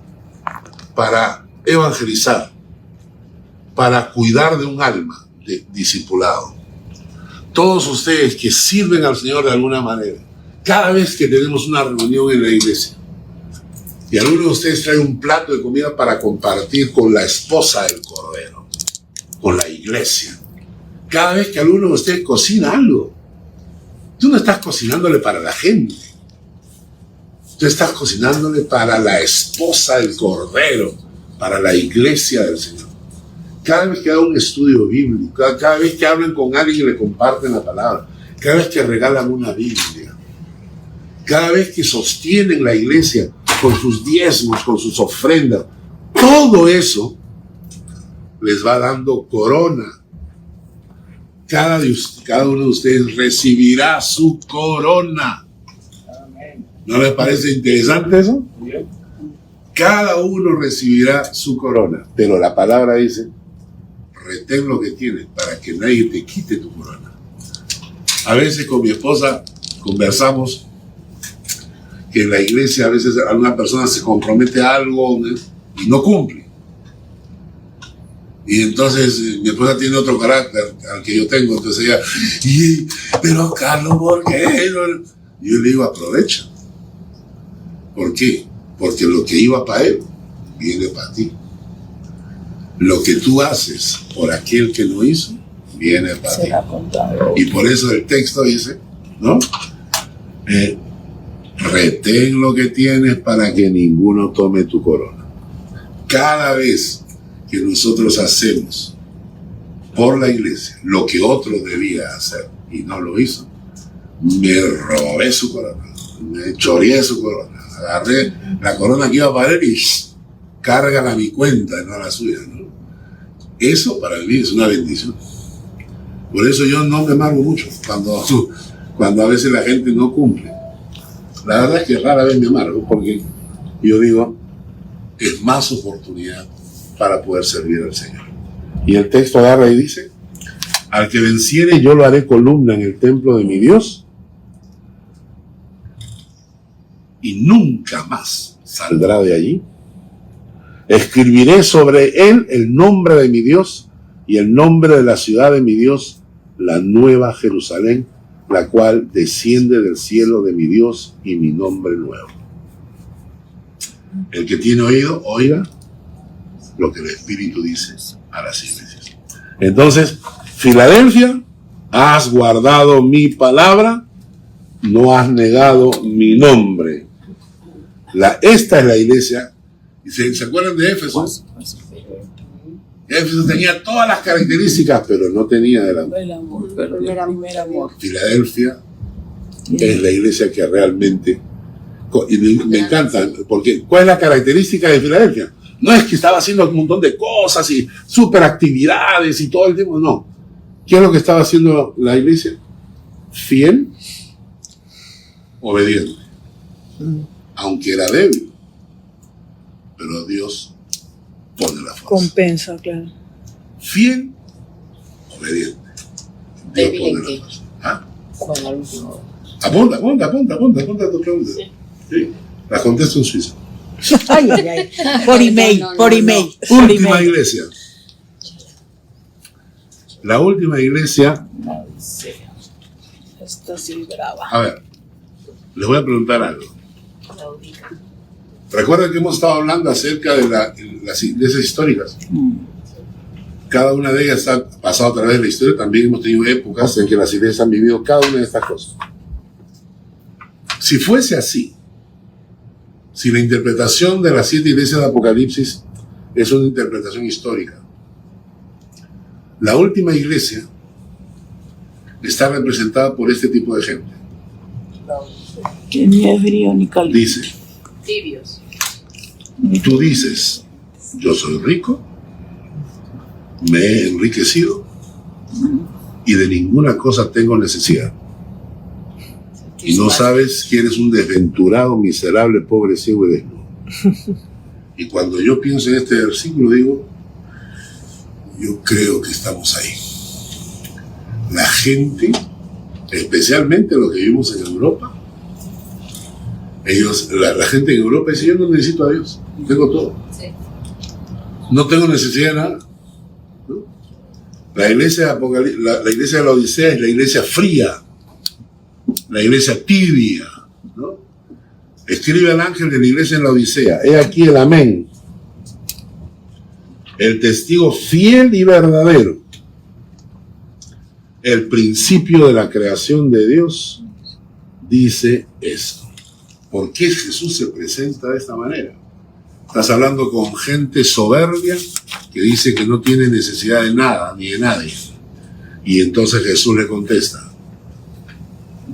[SPEAKER 1] para evangelizar, para cuidar de un alma de discipulado. Todos ustedes que sirven al Señor de alguna manera, cada vez que tenemos una reunión en la iglesia y alguno de ustedes trae un plato de comida para compartir con la esposa del Cordero, con la iglesia, cada vez que alguno de ustedes cocina algo, tú no estás cocinándole para la gente, tú estás cocinándole para la esposa del Cordero, para la iglesia del Señor. Cada vez que hagan un estudio bíblico, cada vez que hablan con alguien y le comparten la palabra, cada vez que regalan una Biblia, cada vez que sostienen la iglesia con sus diezmos, con sus ofrendas, todo eso les va dando corona. Cada uno de ustedes recibirá su corona. ¿No les parece interesante eso? Cada uno recibirá su corona, pero la palabra dice, retén lo que tienes para que nadie te quite tu corona. A veces con mi esposa conversamos que en la iglesia a veces alguna persona se compromete a algo y no cumple. Y entonces mi esposa tiene otro carácter al que yo tengo, entonces ella, pero Carlos, ¿por qué? Yo le digo, aprovecha. ¿Por qué? Porque lo que iba para él, viene para ti. Lo que tú haces por aquel que no hizo, viene para ti. Y por eso el texto dice, ¿no? Retén lo que tienes para que ninguno tome tu corona. Cada vez que nosotros hacemos por la iglesia lo que otro debía hacer y no lo hizo, me robé su corona, me choreé su corona, agarré la corona que iba para él y cárgala a mi cuenta, no a la suya, ¿no? Eso para mí es una bendición. Por eso yo no me amargo mucho cuando a veces la gente no cumple. La verdad es que rara vez me amargo, porque yo digo, es más oportunidad para poder servir al Señor. Y el texto agarra y dice, al que venciere yo lo haré columna en el templo de mi Dios y nunca más saldrá de allí. Escribiré sobre él el nombre de mi Dios y el nombre de la ciudad de mi Dios, la nueva Jerusalén, la cual desciende del cielo de mi Dios y mi nombre nuevo. El que tiene oído, oiga lo que el Espíritu dice a las iglesias. Entonces, Filadelfia, has guardado mi palabra, no has negado mi nombre. Esta es la iglesia. ¿Se acuerdan de Éfeso? Éfeso tenía todas las características, pero no tenía el amor.
[SPEAKER 2] Primer amor.
[SPEAKER 1] Filadelfia es la iglesia que realmente... Y me encanta, porque ¿cuál es la característica de Filadelfia? No es que estaba haciendo un montón de cosas y super actividades y todo el tiempo, no. ¿Qué es lo que estaba haciendo la iglesia? Fiel, obediente. Aunque era débil, pero Dios pone la fuerza.
[SPEAKER 2] Compensa, claro.
[SPEAKER 1] Fiel, obediente. Dios
[SPEAKER 4] ¿Débil
[SPEAKER 1] pone
[SPEAKER 4] en qué?
[SPEAKER 1] la fuerza. ¿Ah?
[SPEAKER 4] Bueno, al último.
[SPEAKER 1] Apunta tu pregunta. Sí. La contesto en Suiza.
[SPEAKER 2] Ay, ay, ay. Por email, por email.
[SPEAKER 1] Última iglesia. La última iglesia.
[SPEAKER 2] Esta sí brava.
[SPEAKER 1] A ver, les voy a preguntar algo. Recuerden que hemos estado hablando acerca de las iglesias históricas. Cada una de ellas ha pasado a través de la historia. También hemos tenido épocas en que las iglesias han vivido cada una de estas cosas. Si fuese así, si la interpretación de las 7 iglesias de Apocalipsis es una interpretación histórica, la última iglesia está representada por este tipo de gente.
[SPEAKER 2] Que ni es frío ni caliente.
[SPEAKER 1] Dice,
[SPEAKER 4] Tibios.
[SPEAKER 1] tú dices, yo soy rico, me he enriquecido y de ninguna cosa tengo necesidad. Y no sabes que eres un desventurado, miserable, pobre, ciego y desnudo. Y cuando yo pienso en este versículo, digo, yo creo que estamos ahí. La gente, especialmente los que vivimos en Europa, la gente en Europa dice, yo no necesito a Dios, tengo todo.
[SPEAKER 4] Sí.
[SPEAKER 1] No tengo necesidad de nada. ¿No? La iglesia de la Odisea es la iglesia fría, la iglesia tibia, ¿no? Escribe al ángel de la iglesia en la Odisea, he aquí el amén, el testigo fiel y verdadero, el principio de la creación de Dios, dice esto. ¿Por qué Jesús se presenta de esta manera? Estás hablando con gente soberbia que dice que no tiene necesidad de nada ni de nadie. Y entonces Jesús le contesta,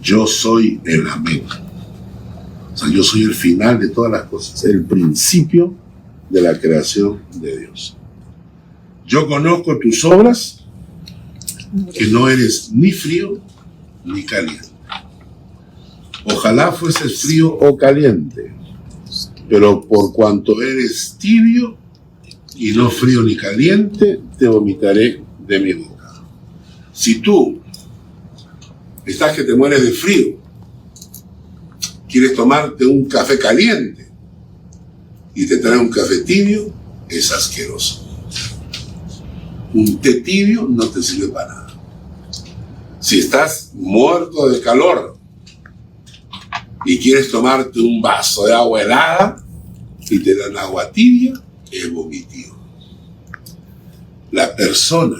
[SPEAKER 1] yo soy el amén. O sea, yo soy el final de todas las cosas, el principio de la creación de Dios. Yo conozco tus obras, que no eres ni frío ni caliente. Ojalá fueses frío o caliente, pero por cuanto eres tibio y no frío ni caliente, te vomitaré de mi boca. Si tú estás que te mueres de frío, quieres tomarte un café caliente y te trae un café tibio, es asqueroso. Un té tibio no te sirve para nada. Si estás muerto de calor y quieres tomarte un vaso de agua helada y te dan agua tibia, es vomitivo. La persona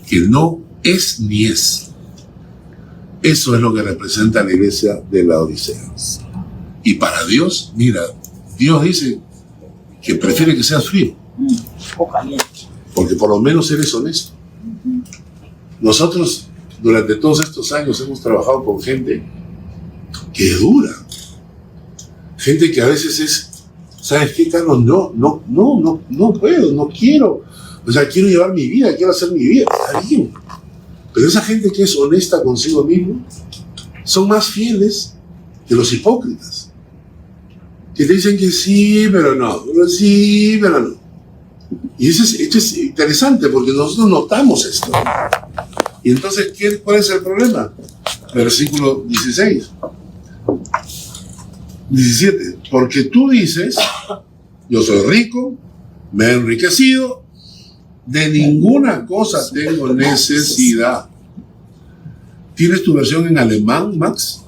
[SPEAKER 1] que no es ni es, eso es lo que representa la iglesia de la Odisea. Y para Dios, mira, Dios dice que prefiere que seas frío
[SPEAKER 2] O caliente.
[SPEAKER 1] porque por lo menos eres honesto. Nosotros durante todos estos años hemos trabajado con gente que es dura, gente que a veces es, ¿sabes qué, Carlos? No puedo, no quiero, o sea, quiero llevar mi vida, quiero hacer mi vida, está bien, pero esa gente que es honesta consigo mismo son más fieles que los hipócritas, que te dicen que sí, pero no, sí, pero no. Y esto es interesante porque nosotros notamos esto. Y entonces, ¿cuál es el problema? Versículo 17. Porque tú dices, yo soy rico, me he enriquecido, de ninguna cosa tengo necesidad. ¿Tienes tu versión en alemán, Max?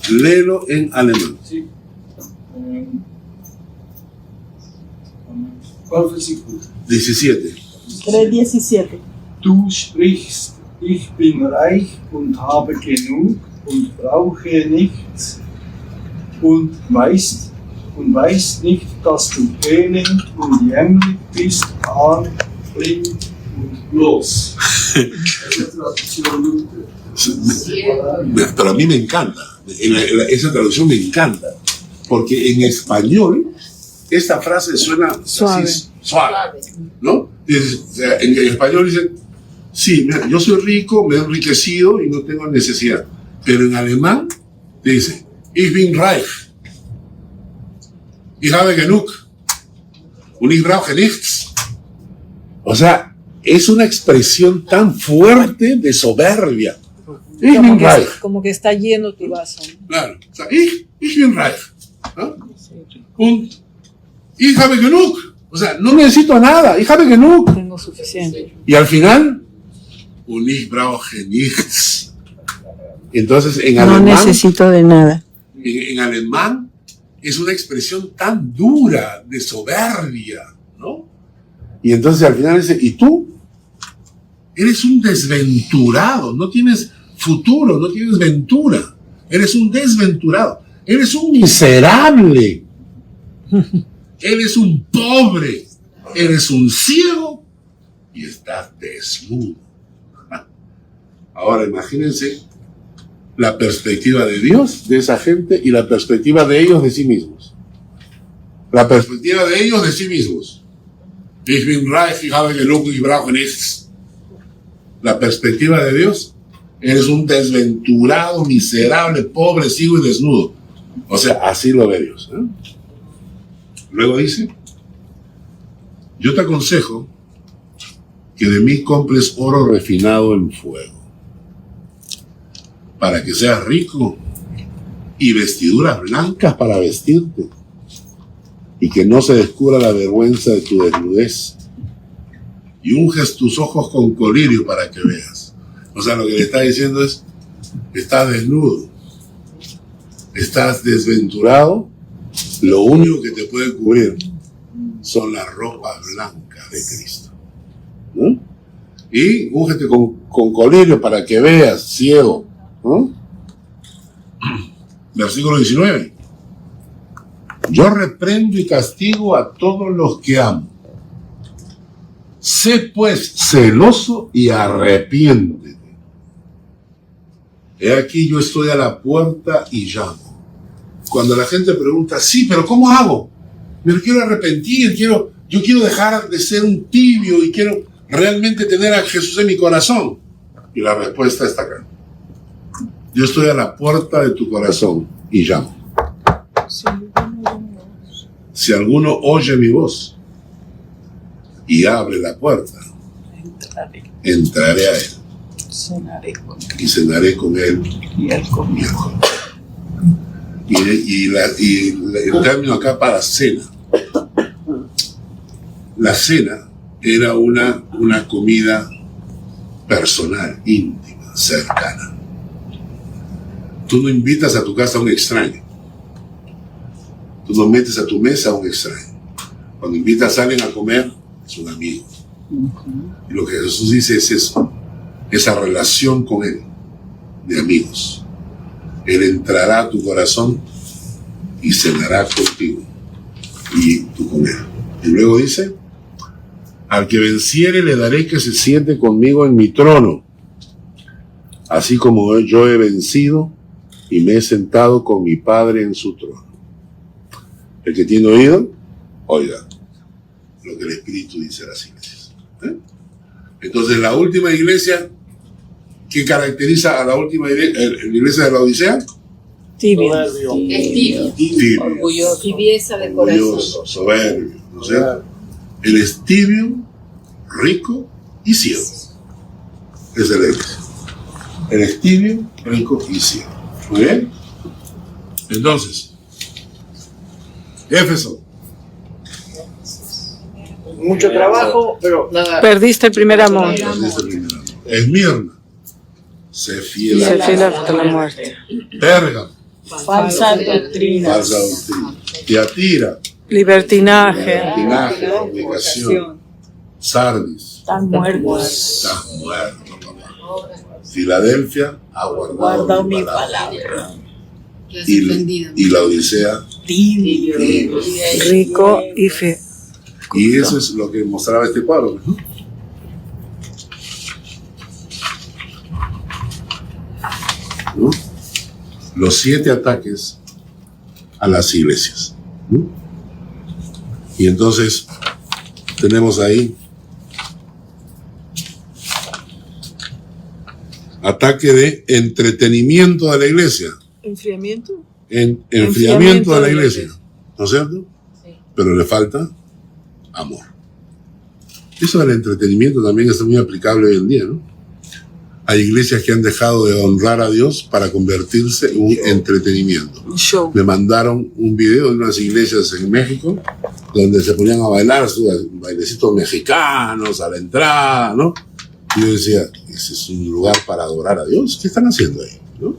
[SPEAKER 1] Léelo en alemán.
[SPEAKER 5] Sí. ¿Cuál versículo?
[SPEAKER 1] 17.
[SPEAKER 2] 3:17.
[SPEAKER 5] Du sprichst, ich bin reich und habe genug und brauche nichts und weißt nicht, dass du elend und jämmerlich bist, arm, blind und bloß.
[SPEAKER 1] Pero a mí me encanta, esa traducción me encanta, porque en español esta frase suena
[SPEAKER 2] Suave.
[SPEAKER 1] así, suave, ¿no? En español dicen, sí, mira, yo soy rico, me he enriquecido y no tengo necesidad. Pero en alemán dice, ich bin reich, ich habe genug und ich brauche nichts. O sea, es una expresión tan fuerte de soberbia. Ich bin reich.
[SPEAKER 2] Como que está lleno tu vaso.
[SPEAKER 1] Claro, o sea, ich bin reich. ¿No? Und ich habe genug. O sea, no necesito nada. Ich habe genug.
[SPEAKER 2] Tengo suficiente.
[SPEAKER 1] Y al final, und ich brauche nichts. Entonces, en
[SPEAKER 2] No
[SPEAKER 1] alemán,
[SPEAKER 2] necesito de nada.
[SPEAKER 1] en alemán es una expresión tan dura de soberbia, ¿no? Y entonces al final dice, ¿y tú? Eres un desventurado, no tienes futuro, no tienes ventura. Eres un desventurado. Eres un miserable. Eres un pobre. Eres un ciego y estás desnudo. Ahora imagínense la perspectiva de Dios de esa gente y la perspectiva de ellos de sí mismos. La perspectiva de ellos de sí mismos. Ich bin reich, ich habe genug, ich brauche nichts. La perspectiva de Dios, eres un desventurado, miserable, pobre, ciego y desnudo. O sea, así lo ve Dios, ¿eh? Luego dice, yo te aconsejo que de mí compres oro refinado en fuego, para que seas rico, y vestiduras blancas para vestirte, y que no se descubra la vergüenza de tu desnudez, y unges tus ojos con colirio para que veas. O sea, lo que le está diciendo es, estás desnudo, estás desventurado, lo único que te puede cubrir son las ropas blancas de Cristo, ¿no? Y úngete con colirio para que veas, ciego, ¿no? Versículo 19. Yo reprendo y castigo a todos los que amo. Sé pues celoso y arrepiéntete. He aquí yo estoy a la puerta y llamo. Cuando la gente pregunta, sí, pero ¿cómo hago? Me quiero arrepentir, yo quiero dejar de ser un tibio y quiero realmente tener a Jesús en mi corazón. Y la respuesta está acá. Yo estoy a la puerta de tu corazón y llamo. Si alguno oye mi voz y abre la puerta, entraré a él y cenaré con él
[SPEAKER 2] y él conmigo.
[SPEAKER 1] Y el término acá para cena. La cena era una comida personal, íntima, cercana. Tú no invitas a tu casa a un extraño. Tú no metes a tu mesa a un extraño. Cuando invitas a alguien a comer, es un amigo. Y lo que Jesús dice es eso, esa relación con Él, de amigos. Él entrará a tu corazón y cenará contigo, y tú con Él. Y luego dice, al que venciere le daré que se siente conmigo en mi trono, así como yo he vencido y me he sentado con mi Padre en su trono. El que tiene oído, oiga lo que el Espíritu dice a las iglesias. Entonces, la última iglesia, ¿qué caracteriza a la última iglesia de la Odisea?
[SPEAKER 2] Tibio.
[SPEAKER 4] Es tibio.
[SPEAKER 1] Tibio,
[SPEAKER 2] Orgulloso.
[SPEAKER 4] Tibieza de corazón.
[SPEAKER 1] orgulloso, soberbio, ¿no es cierto? Él es tibio, rico y ciego. Esa es la iglesia. Él es tibio, rico y ciego. ¿Muy bien? Entonces, Éfeso.
[SPEAKER 3] Mucho trabajo, pero nada.
[SPEAKER 2] Perdiste el primer amor.
[SPEAKER 1] Esmirna. Sé fiel
[SPEAKER 2] Sé fiel hasta la muerte.
[SPEAKER 1] Pérgamo.
[SPEAKER 2] Falsa doctrina.
[SPEAKER 1] Falsa doctrina. Tiatira.
[SPEAKER 2] Libertinaje.
[SPEAKER 1] Libertinaje, fornicación. Sardis.
[SPEAKER 2] Están muertos.
[SPEAKER 1] Estás muerto, papá. Filadelfia ha guardado mi palabra. Y la Odisea.
[SPEAKER 2] Tibio.
[SPEAKER 1] Tibio.
[SPEAKER 2] Rico y fe.
[SPEAKER 1] Y eso es lo que mostraba este cuadro, ¿no? ¿No? Los 7 ataques a las iglesias, ¿no? Y entonces tenemos ahí ataque de entretenimiento de la iglesia,
[SPEAKER 2] ¿Enfriamiento?
[SPEAKER 1] enfriamiento de la iglesia, ¿no es cierto?
[SPEAKER 4] Sí.
[SPEAKER 1] Pero le falta amor. Eso del entretenimiento también está muy aplicable hoy en día, ¿no? Hay iglesias que han dejado de honrar a Dios para convertirse en un entretenimiento.
[SPEAKER 2] Un show.
[SPEAKER 1] Me mandaron un video de unas iglesias en México donde se ponían a bailar sus bailecitos mexicanos a la entrada, ¿no? Y yo decía, ese es un lugar para adorar a Dios. ¿Qué están haciendo ahí? ¿No?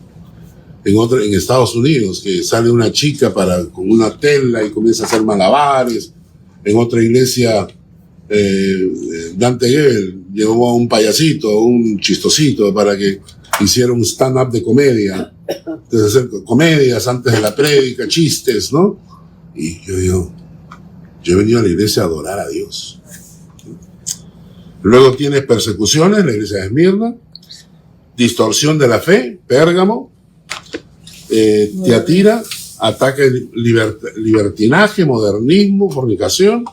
[SPEAKER 1] En Estados Unidos, que sale una chica con una tela y comienza a hacer malabares. En otra iglesia, Dante Gebel llevó a un payasito, un chistosito, para que hiciera un stand-up de comedia. Entonces, hacer comedias antes de la prédica, chistes, ¿no? Y yo digo, yo he venido a la iglesia a adorar a Dios. Luego tienes persecuciones, la iglesia de Esmirna, distorsión de la fe, Pérgamo, Tiatira, ataque libertinaje, modernismo, fornicación,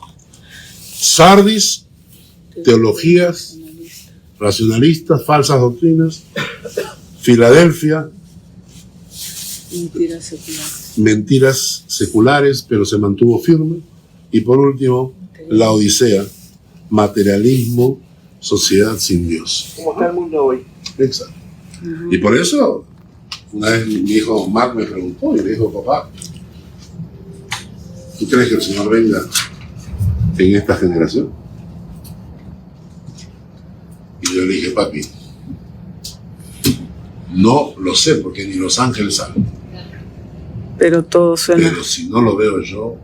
[SPEAKER 1] Sardis, teologías racionalistas, falsas doctrinas, Filadelfia, mentiras seculares, pero se mantuvo firme, y por último, la Odisea, materialismo, sociedad sin Dios.
[SPEAKER 3] Como está el mundo hoy.
[SPEAKER 1] Exacto. Y por eso, una vez mi hijo Mark me preguntó y le dijo, papá, ¿tú crees que el Señor venga en esta generación? Y yo le dije, papi, no lo sé porque ni los ángeles saben.
[SPEAKER 2] Pero todo suena.
[SPEAKER 1] Pero si no lo veo yo,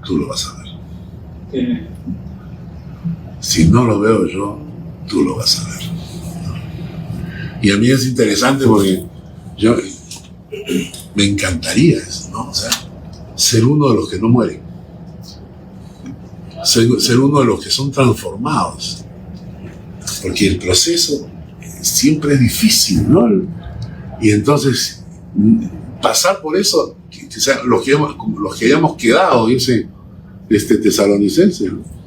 [SPEAKER 1] tú lo vas a ver. Si no lo veo yo, tú lo vas a ver. Y a mí es interesante porque yo me encantaría eso, ¿no? O sea, ser uno de los que no mueren. Ser uno de los que son transformados. Porque el proceso siempre es difícil, ¿no? Y entonces, pasar por eso, o sea, los que hayamos quedado, dice Tesalonicense, ¿no?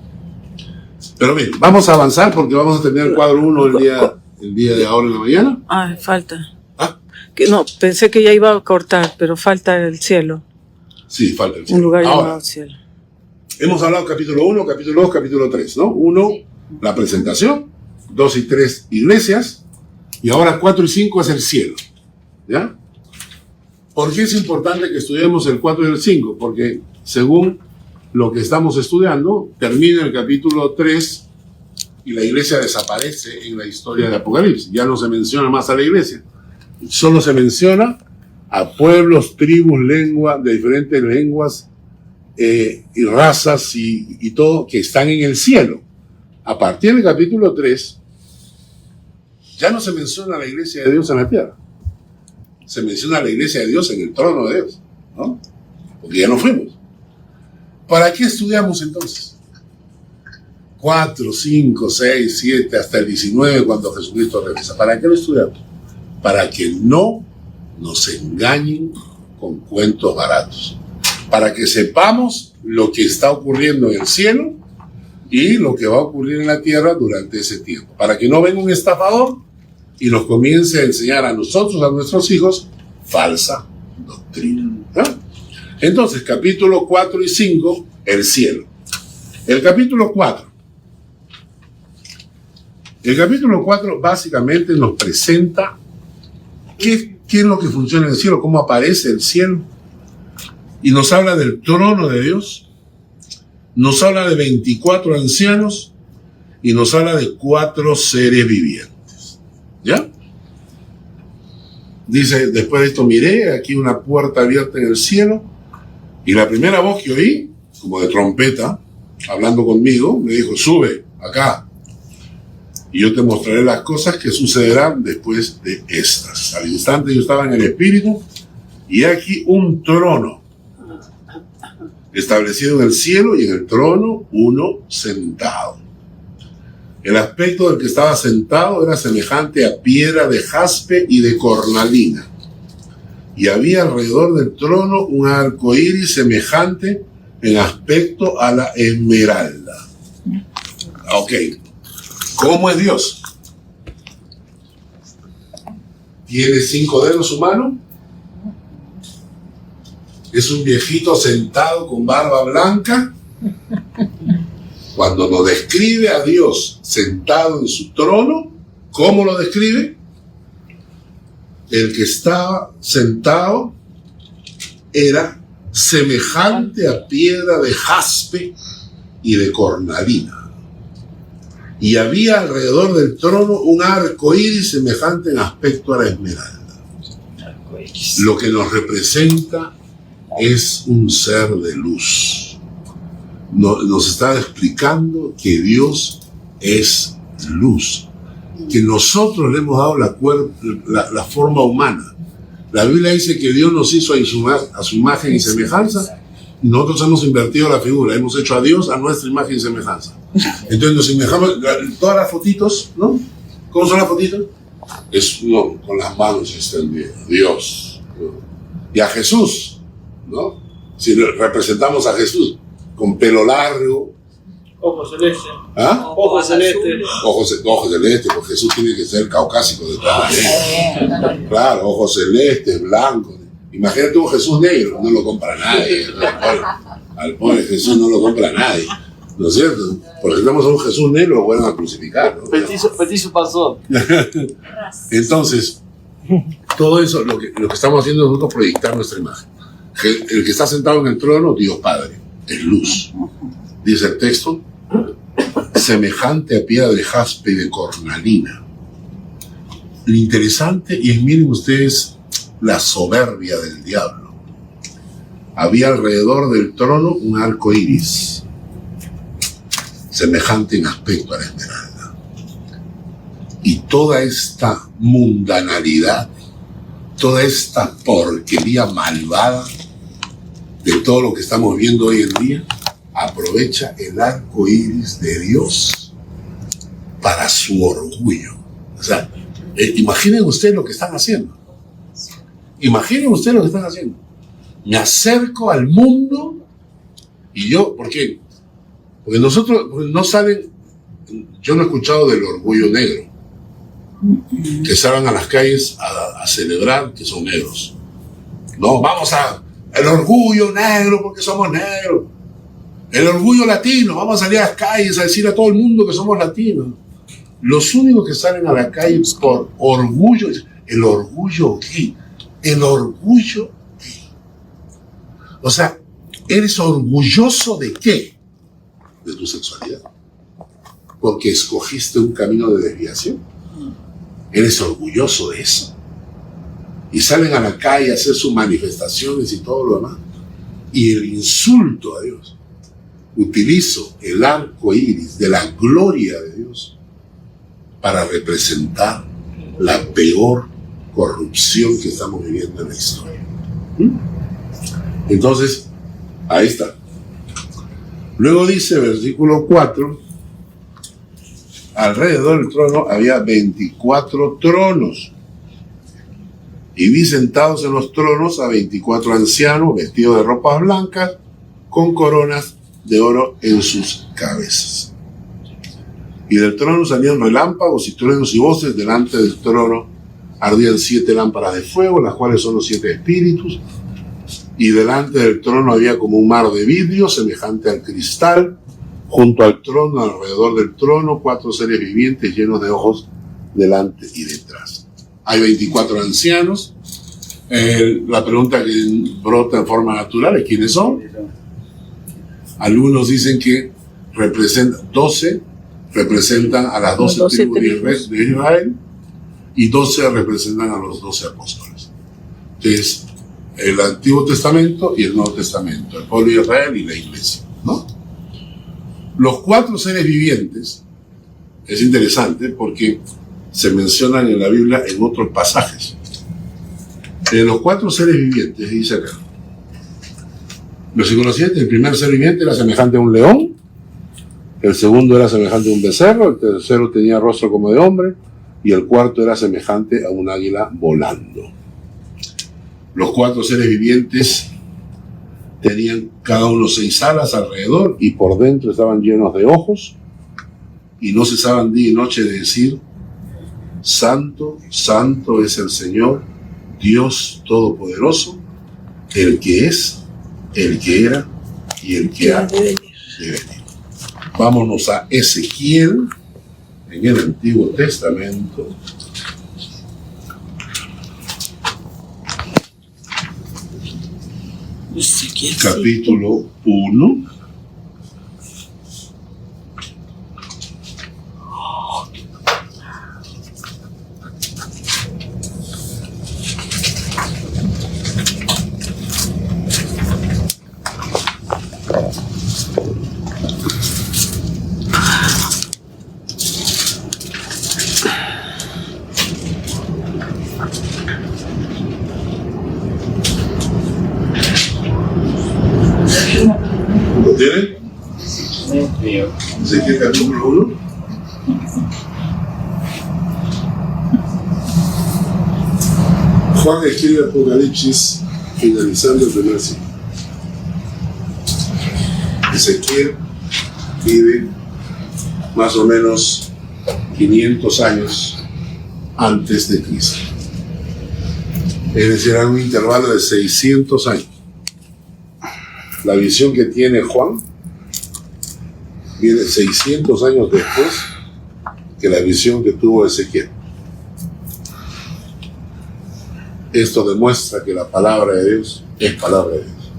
[SPEAKER 1] Pero bien, vamos a avanzar porque vamos a tener el cuadro 1 el día de ahora en la mañana.
[SPEAKER 2] Ah, falta.
[SPEAKER 1] ¿Ah?
[SPEAKER 2] Que no, pensé que ya iba a cortar, pero falta el cielo.
[SPEAKER 1] Sí, falta el
[SPEAKER 2] Un
[SPEAKER 1] cielo.
[SPEAKER 2] lugar
[SPEAKER 1] Ahora,
[SPEAKER 2] llamado cielo.
[SPEAKER 1] hemos hablado capítulo 1, capítulo 2, capítulo 3, ¿no? 1, la presentación, 2 y 3, iglesias, y ahora 4 y 5 es el cielo, ¿ya? ¿Por qué es importante que estudiemos el 4 y el 5? Porque según lo que estamos estudiando, termina el capítulo 3 y la iglesia desaparece en la historia de Apocalipsis. Ya no se menciona más a la iglesia. Solo se menciona a pueblos, tribus, lenguas, de diferentes lenguas y razas y todo que están en el cielo. A partir del capítulo 3, ya no se menciona a la iglesia de Dios en la tierra. Se menciona a la iglesia de Dios en el trono de Dios, ¿no? Porque ya no fuimos. ¿Para qué estudiamos entonces? 4, 5, 6, 7, hasta el 19 cuando Jesucristo regresa. ¿Para qué lo estudiamos? Para que no nos engañen con cuentos baratos. Para que sepamos lo que está ocurriendo en el cielo y lo que va a ocurrir en la tierra durante ese tiempo. Para que no venga un estafador y nos comience a enseñar a nosotros, a nuestros hijos, falsa doctrina. ¿Ah? Entonces, capítulo 4 y 5, el cielo. El capítulo 4 básicamente nos presenta qué es lo que funciona en el cielo, cómo aparece el cielo. Y nos habla del trono de Dios, nos habla de 24 ancianos y nos habla de 4 seres vivientes. ¿Ya? Dice, después de esto miré, aquí una puerta abierta en el cielo, y la primera voz que oí, como de trompeta, hablando conmigo, me dijo, sube acá, y yo te mostraré las cosas que sucederán después de estas. Al instante yo estaba en el espíritu, y aquí un trono, establecido en el cielo, y en el trono uno sentado. El aspecto del que estaba sentado era semejante a piedra de jaspe y de cornalina. Y había alrededor del trono un arco iris semejante en aspecto a la esmeralda. Ok. ¿Cómo es Dios? ¿Tiene 5 dedos su mano? ¿Es un viejito sentado con barba blanca? Cuando nos describe a Dios sentado en su trono, ¿cómo lo describe? El que estaba sentado era semejante a piedra de jaspe y de cornalina. Y había alrededor del trono un arco iris semejante en aspecto a la esmeralda. Lo que nos representa es un ser de luz. Nos está explicando que Dios es luz, que nosotros le hemos dado la forma humana. La Biblia dice que Dios nos hizo a su imagen y semejanza, y nosotros hemos invertido la figura, hemos hecho a Dios a nuestra imagen y semejanza. Entonces nos semejamos, todas las fotitos, ¿no? ¿Cómo son las fotitos? Con las manos extendidas, Dios, ¿no? Y a Jesús, ¿no? Si representamos a Jesús con pelo largo,
[SPEAKER 3] Ojos celestes.
[SPEAKER 1] ¿ah?
[SPEAKER 3] Ojos celestes.
[SPEAKER 1] Ojos celestes, porque Jesús tiene que ser caucásico de todas maneras. Claro, ojos celestes, blancos. Imagínate un Jesús negro, no lo compra nadie. Al pobre Jesús no lo compra nadie, ¿no es cierto? Porque si tenemos a un Jesús negro, lo vuelven a crucificar, ¿no?
[SPEAKER 3] Petizo pasó.
[SPEAKER 1] Entonces, todo eso, lo que estamos haciendo nosotros es proyectar nuestra imagen. El que está sentado en el trono, Dios Padre, es luz. Dice el texto, semejante a piedra de jaspe y de cornalina. Lo interesante, y miren ustedes la soberbia del diablo. Había alrededor del trono un arco iris, semejante en aspecto a la esmeralda. Y toda esta mundanalidad, toda esta porquería malvada de todo lo que estamos viendo hoy en día, aprovecha el arco iris de Dios para su orgullo. O sea, imaginen ustedes lo que están haciendo. Imaginen ustedes lo que están haciendo. Me acerco al mundo y yo, ¿por qué? Porque nosotros no saben, yo no he escuchado del orgullo negro, que salen a las calles a celebrar que son negros. No, vamos el orgullo negro porque somos negros. El orgullo latino, vamos a salir a las calles a decir a todo el mundo que somos latinos. Los únicos que salen a la calle por orgullo, el orgullo gay. El orgullo gay. O sea, ¿eres orgulloso de qué? De tu sexualidad. Porque escogiste un camino de desviación. ¿Eres orgulloso de eso? Y salen a la calle a hacer sus manifestaciones y todo lo demás. Y el insulto a Dios. Utilizo el arco iris de la gloria de Dios para representar la peor corrupción que estamos viviendo en la historia. Entonces, ahí está. Luego dice, versículo 4, alrededor del trono había 24 tronos. Y vi sentados en los tronos a 24 ancianos vestidos de ropas blancas con coronas de oro en sus cabezas. Y del trono salían relámpagos y truenos y voces. Delante del trono ardían 7 lámparas de fuego, las cuales son los 7 espíritus. Y delante del trono había como un mar de vidrio semejante al cristal. Junto al trono, alrededor del trono, 4 seres vivientes llenos de ojos delante y detrás. Hay 24 ancianos. La pregunta que brota en forma natural es ¿quiénes son? Algunos dicen que representan 12, representan a las 12 tribus de Israel, y 12 representan a los 12 apóstoles. Es el Antiguo Testamento y el Nuevo Testamento, el pueblo de Israel y la iglesia, ¿no? Los 4 seres vivientes es interesante porque se mencionan en la Biblia en otros pasajes. De los 4 seres vivientes, dice acá, versículo 7, el primer ser viviente era semejante a un león, el segundo era semejante a un becerro, el tercero tenía rostro como de hombre, y el cuarto era semejante a un águila volando. Los 4 seres vivientes tenían cada uno 6 alas alrededor, y por dentro estaban llenos de ojos, y no cesaban día y noche de decir: Santo, santo es el Señor, Dios Todopoderoso, el que es, el que era y el que ha de venir. Vámonos a Ezequiel, en el Antiguo Testamento.
[SPEAKER 2] Ezequiel,
[SPEAKER 1] Capítulo 1. ¿Lo tienen? Ezequiel capítulo 1. Juan escribe Apocalipsis finalizando el primer siglo. Ezequiel vive más o menos 500 años antes de Cristo. Es decir, hay un intervalo de 600 años. La visión que tiene Juan viene 600 años después que la visión que tuvo Ezequiel. Esto demuestra que la palabra de Dios es palabra de Dios.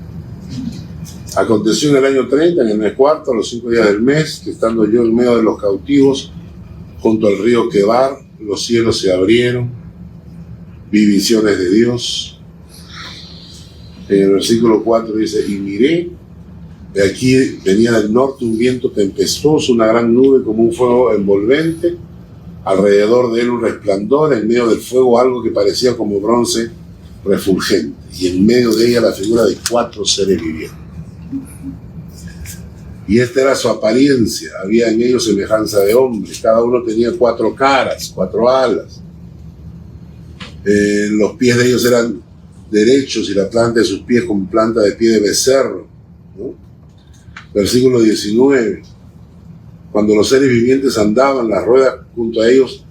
[SPEAKER 1] Aconteció en el año 30, en el mes cuarto, a los 5 días del mes, que estando yo en medio de los cautivos, junto al río Quebar, los cielos se abrieron, vi visiones de Dios. En el versículo 4 dice: y miré, de aquí venía del norte un viento tempestuoso, una gran nube como un fuego envolvente, alrededor de él un resplandor, en medio del fuego algo que parecía como bronce refulgente, y en medio de ella la figura de 4 seres vivientes. Y esta era su apariencia, había en ellos semejanza de hombre, cada uno tenía 4 caras, 4 alas. Los pies de ellos eran derechos y la planta de sus pies como planta de pie de becerro, ¿no? Versículo 19. Cuando los seres vivientes andaban, las ruedas junto a ellos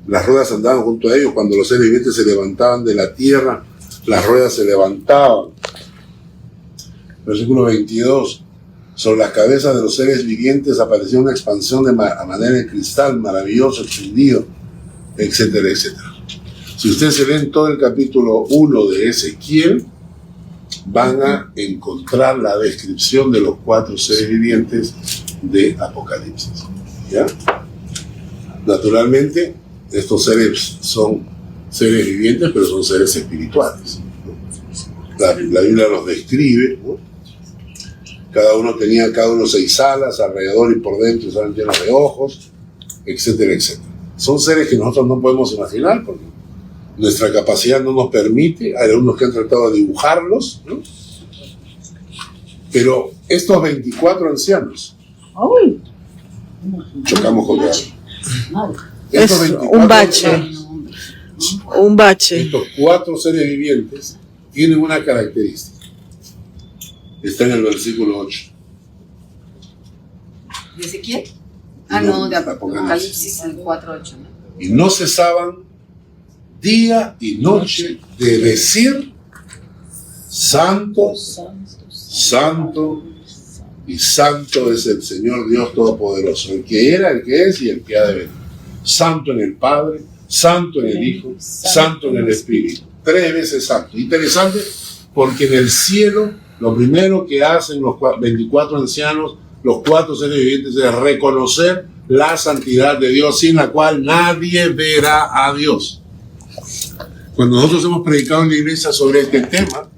[SPEAKER 1] las ruedas andaban junto a ellos. Cuando los seres vivientes se levantaban de la tierra, las ruedas se levantaban. Versículo 22. Sobre las cabezas de los seres vivientes apareció una expansión a manera de cristal, maravilloso, extendido, etcétera, etcétera. Si ustedes se leen todo el capítulo 1 de Ezequiel, van a encontrar la descripción de los 4 seres vivientes de Apocalipsis. ¿Ya? Naturalmente, estos seres son seres vivientes, pero son seres espirituales, ¿no? La Biblia los describe, ¿no? Cada uno 6 alas alrededor y por dentro, estaban llenos de ojos, etcétera, etcétera. Son seres que nosotros no podemos imaginar porque nuestra capacidad no nos permite. Hay algunos que han tratado de dibujarlos, ¿no? Pero estos 24 ancianos, chocamos con algo.
[SPEAKER 2] Es un bache. Un bache.
[SPEAKER 1] Estos 4 seres vivientes tienen una característica. Está en el versículo 8.
[SPEAKER 6] ¿De Ezequiel?
[SPEAKER 1] No,
[SPEAKER 6] No, de
[SPEAKER 1] Apocalipsis.
[SPEAKER 6] Apocalipsis, el 4:8, ¿no?
[SPEAKER 1] Y no cesaban día y noche de decir: Santo, Santo y Santo es el Señor Dios Todopoderoso, el que era, el que es y el que ha de venir. Santo en el Padre, Santo en el Hijo, Santo en el Espíritu. 3 veces santo. Interesante, porque en el cielo lo primero que hacen los 24 ancianos, los 4 seres vivientes, es reconocer la santidad de Dios, sin la cual nadie verá a Dios. Cuando nosotros hemos predicado en la iglesia sobre este tema,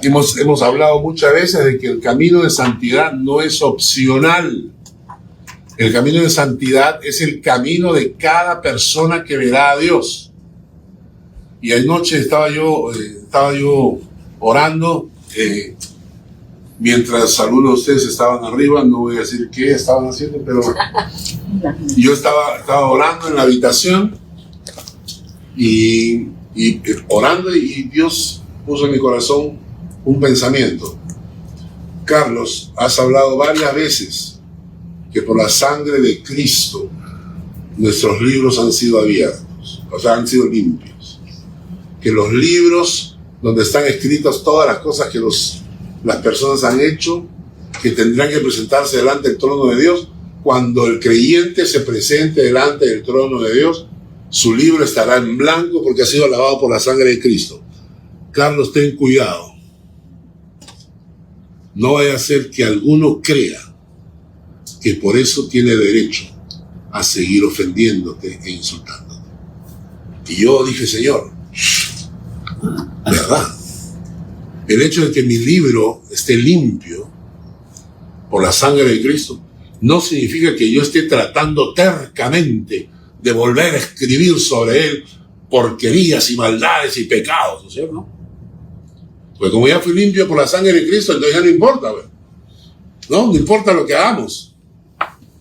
[SPEAKER 1] hemos hablado muchas veces de que el camino de santidad no es opcional. El camino de santidad es el camino de cada persona que verá a Dios. Y anoche estaba yo orando, mientras algunos de ustedes estaban arriba, no voy a decir qué estaban haciendo, pero yo estaba orando en la habitación y orando, y Dios puso en mi corazón un pensamiento. Carlos, has hablado varias veces que por la sangre de Cristo nuestros libros han sido abiertos, o sea, han sido limpios. Que los libros donde están escritas todas las cosas que las personas han hecho, que tendrán que presentarse delante del trono de Dios, cuando el creyente se presente delante del trono de Dios, su libro estará en blanco porque ha sido lavado por la sangre de Cristo. Carlos, ten cuidado. No vaya a ser que alguno crea que por eso tiene derecho a seguir ofendiéndote e insultándote. Y yo dije: Señor, ¿verdad? El hecho de que mi libro esté limpio por la sangre de Cristo no significa que yo esté tratando tercamente de volver a escribir sobre él porquerías y maldades y pecados, ¿no es cierto? Pues como ya fui limpio por la sangre de Cristo, entonces ya no importa, ¿no? No importa lo que hagamos.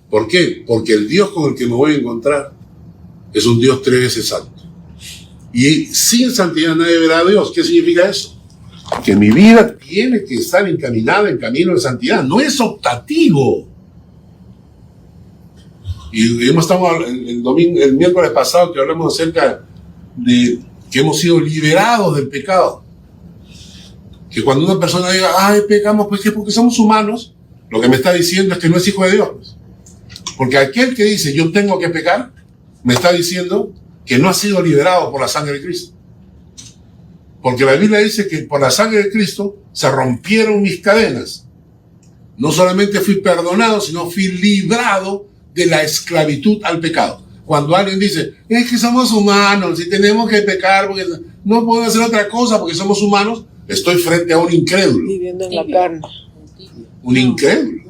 [SPEAKER 1] ¿Por qué? Porque el Dios con el que me voy a encontrar es un Dios 3 veces santo. Y sin santidad nadie verá a Dios. ¿Qué significa eso? Que mi vida tiene que estar encaminada en camino de santidad. No es optativo. Y hemos estado el miércoles pasado que hablamos acerca de que hemos sido liberados del pecado. Que cuando una persona diga: ay, pecamos, pues ¿qué? Porque somos humanos, lo que me está diciendo es que no es hijo de Dios. Porque aquel que dice yo tengo que pecar, me está diciendo que no ha sido liberado por la sangre de Cristo. Porque la Biblia dice que por la sangre de Cristo se rompieron mis cadenas. No solamente fui perdonado, sino fui librado de la esclavitud al pecado. Cuando alguien dice: es que somos humanos y tenemos que pecar porque no podemos hacer otra cosa porque somos humanos, estoy frente a un incrédulo.
[SPEAKER 2] Viviendo en la carne.
[SPEAKER 1] Un incrédulo.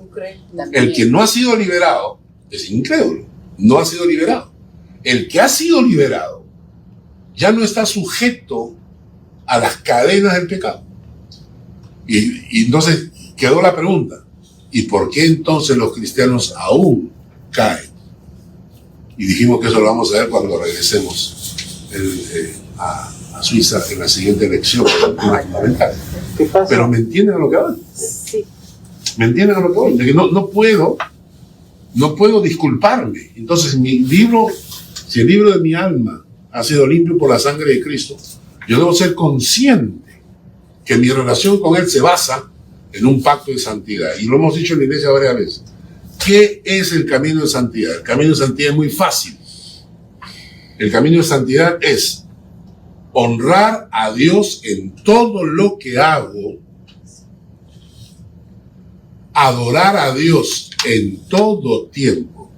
[SPEAKER 1] El que no ha sido liberado es incrédulo. No ha sido liberado. El que ha sido liberado ya no está sujeto a las cadenas del pecado. Y entonces quedó la pregunta: ¿y por qué entonces los cristianos aún caen? Y dijimos que eso lo vamos a ver cuando regresemos a Suiza en la siguiente lección, fundamental.
[SPEAKER 2] ¿Qué pasa?
[SPEAKER 1] Pero ¿me entienden a lo que hablan?
[SPEAKER 6] Sí.
[SPEAKER 1] ¿Me entienden a lo que hablan? De que no puedo disculparme. Entonces mi libro Si el libro de mi alma ha sido limpio por la sangre de Cristo, yo debo ser consciente que mi relación con Él se basa en un pacto de santidad. Y lo hemos dicho en la iglesia varias veces. ¿Qué es el camino de santidad? El camino de santidad es muy fácil. El camino de santidad es honrar a Dios en todo lo que hago, adorar a Dios en todo tiempo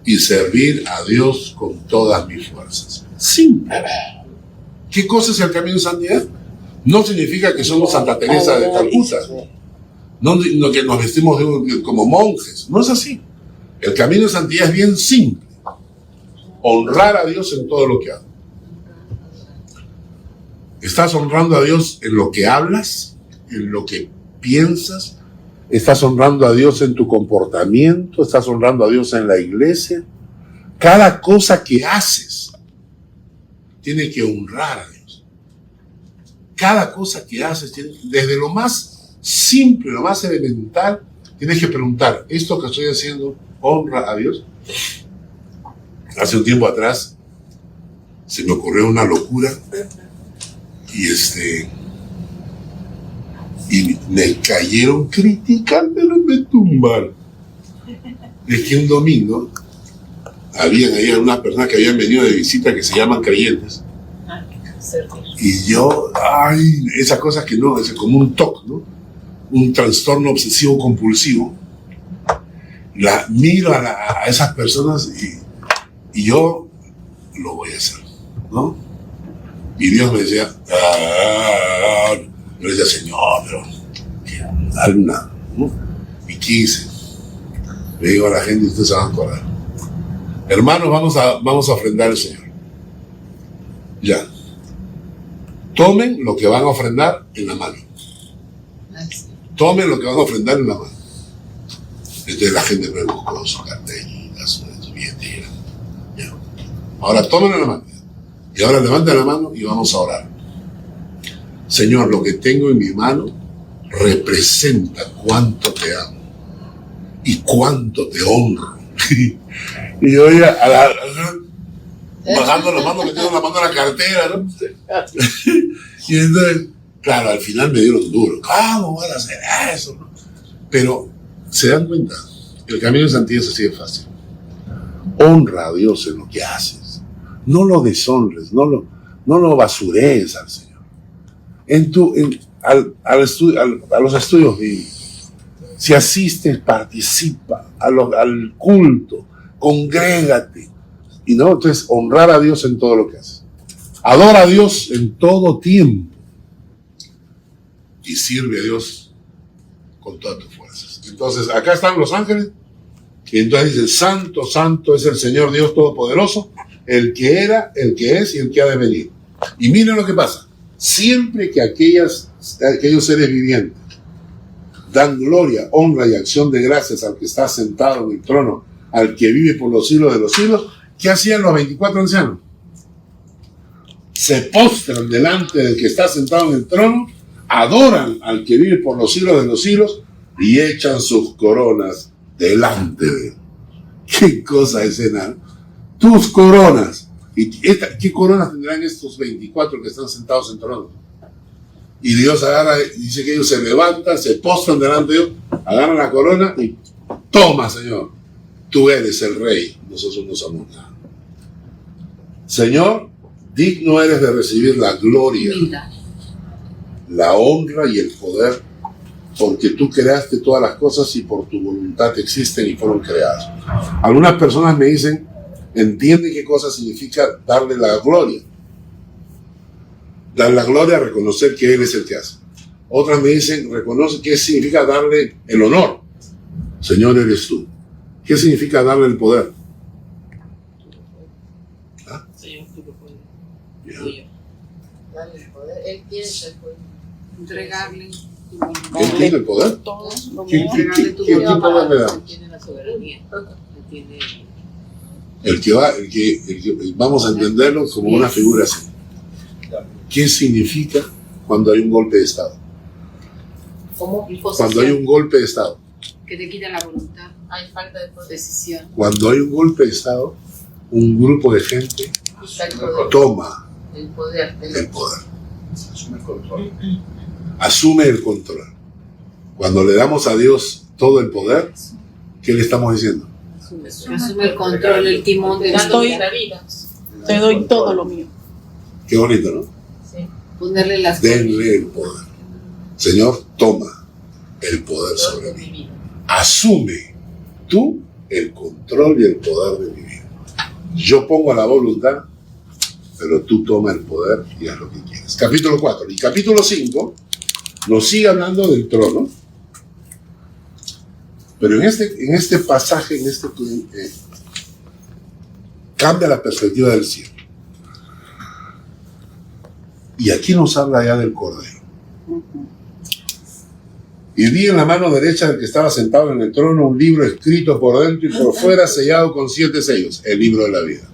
[SPEAKER 1] y servir a Dios con todas mis fuerzas. Simple. ¿Qué cosa es el camino de santidad? No significa que somos Santa Teresa de Calcuta, no que nos vestimos como monjes, no es así. El camino de santidad es bien simple. Honrar a Dios en todo lo que hago. ¿Estás honrando a Dios en lo que hablas? ¿En lo que piensas? ¿Estás honrando a Dios en tu comportamiento? ¿Estás honrando a Dios en la iglesia? Cada cosa que haces tiene que honrar a Dios. Cada cosa que haces, desde lo más simple, lo más elemental, tienes que preguntar, ¿esto que estoy haciendo honra a Dios? Hace un tiempo atrás se me ocurrió una locura y me cayeron criticando, me tumbaron. Es que un domingo había unas personas que habían venido de visita que se llaman creyentes. Y yo, esas cosas que no, es como un TOC, ¿no? Un trastorno obsesivo compulsivo. Miro a esas personas y yo lo voy a hacer, ¿no? Y Dios me decía, yo le decía, Señor, pero dale una, ¿no? Y quise. Le digo a la gente, ustedes se van a acordar. Hermanos, vamos a ofrendar al Señor. Ya. Tomen lo que van a ofrendar en la mano. Tomen lo que van a ofrendar en la mano. Entonces la gente me buscó su cartellita, su billetera. Ya. Ahora tomen en la mano. Y ahora levanten la mano y vamos a orar. Señor, lo que tengo en mi mano representa cuánto te amo y cuánto te honro. Y yo ya bajando la mano, metiendo la mano en la cartera, ¿no? Y entonces, claro, al final me dieron duro. ¿Cómo van a hacer eso? ¿No? Pero, ¿se dan cuenta? El camino de santidad es así de fácil. Honra a Dios en lo que haces. No lo deshonres, no lo basurees al Señor. A los estudios bíblicos, si asistes, participa al culto, congrégate. Y no, entonces honrar a Dios en todo lo que haces. Adora a Dios en todo tiempo. Y sirve a Dios con todas tus fuerzas. Entonces, acá están los ángeles. Y entonces dice, Santo, Santo es el Señor Dios Todopoderoso, el que era, el que es y el que ha de venir. Y miren lo que pasa. Siempre que aquellos seres vivientes dan gloria, honra y acción de gracias al que está sentado en el trono, al que vive por los siglos de los siglos, ¿qué hacían los 24 ancianos? Se postran delante del que está sentado en el trono, adoran al que vive por los siglos de los siglos y echan sus coronas delante de él. ¿Qué cosa escena? Tus coronas. ¿Qué coronas tendrán estos 24 que están sentados en trono? Y Dios agarra, dice que ellos se levantan, se postran delante de Dios, agarran la corona y toma, Señor, tú eres el rey, nosotros no somos nada. Señor, digno eres de recibir la gloria, la honra y el poder, porque tú creaste todas las cosas y por tu voluntad existen y fueron creadas. Algunas personas me dicen, entiende qué cosa significa darle la gloria. Dar la gloria, reconocer que Él es el que hace. Otras me dicen, reconoce qué significa darle el honor. Señor, eres tú. ¿Qué significa darle el poder? ¿Ah?
[SPEAKER 4] Señor, tú lo puedes.
[SPEAKER 1] Yeah.
[SPEAKER 6] Darle el poder. Él tiene el poder. Entregarle.
[SPEAKER 1] ¿Quién tiene el poder?
[SPEAKER 2] Todos lo
[SPEAKER 1] ¿Quién
[SPEAKER 2] mismo.
[SPEAKER 1] poder me da?
[SPEAKER 4] Él tiene la soberanía. Él tiene...
[SPEAKER 1] Vamos a entenderlo como una figura así. ¿Qué significa cuando hay un golpe de Estado?
[SPEAKER 6] ¿Cómo?
[SPEAKER 1] Cuando hay un golpe de Estado.
[SPEAKER 6] Que te quita la voluntad. Hay falta de decisión.
[SPEAKER 1] Cuando hay un golpe de Estado, un grupo de gente
[SPEAKER 6] Está el poder.
[SPEAKER 1] toma
[SPEAKER 6] El poder.
[SPEAKER 1] el poder. Asume el control. Cuando le damos a Dios todo el poder, ¿qué le estamos diciendo?
[SPEAKER 4] Asume el control, el timón de
[SPEAKER 2] Estoy-
[SPEAKER 6] nuestra vida.
[SPEAKER 2] Te doy todo lo mío.
[SPEAKER 1] Qué bonito, ¿no?
[SPEAKER 6] Sí.
[SPEAKER 4] ponerle las
[SPEAKER 1] Denle el poder. Señor, toma el poder sobre
[SPEAKER 6] Todo
[SPEAKER 1] mí.
[SPEAKER 6] mi vida.
[SPEAKER 1] Asume tú el control y el poder de mi vida. Yo pongo la voluntad, pero tú toma el poder y haz lo que quieras. Capítulo 4. Y capítulo 5 nos sigue hablando del trono. Pero en este pasaje, cambia la perspectiva del cielo. Y aquí nos habla ya del Cordero. Y vi en la mano derecha del que estaba sentado en el trono un libro escrito por dentro y por fuera, sellado con 7 sellos, el libro de la vida.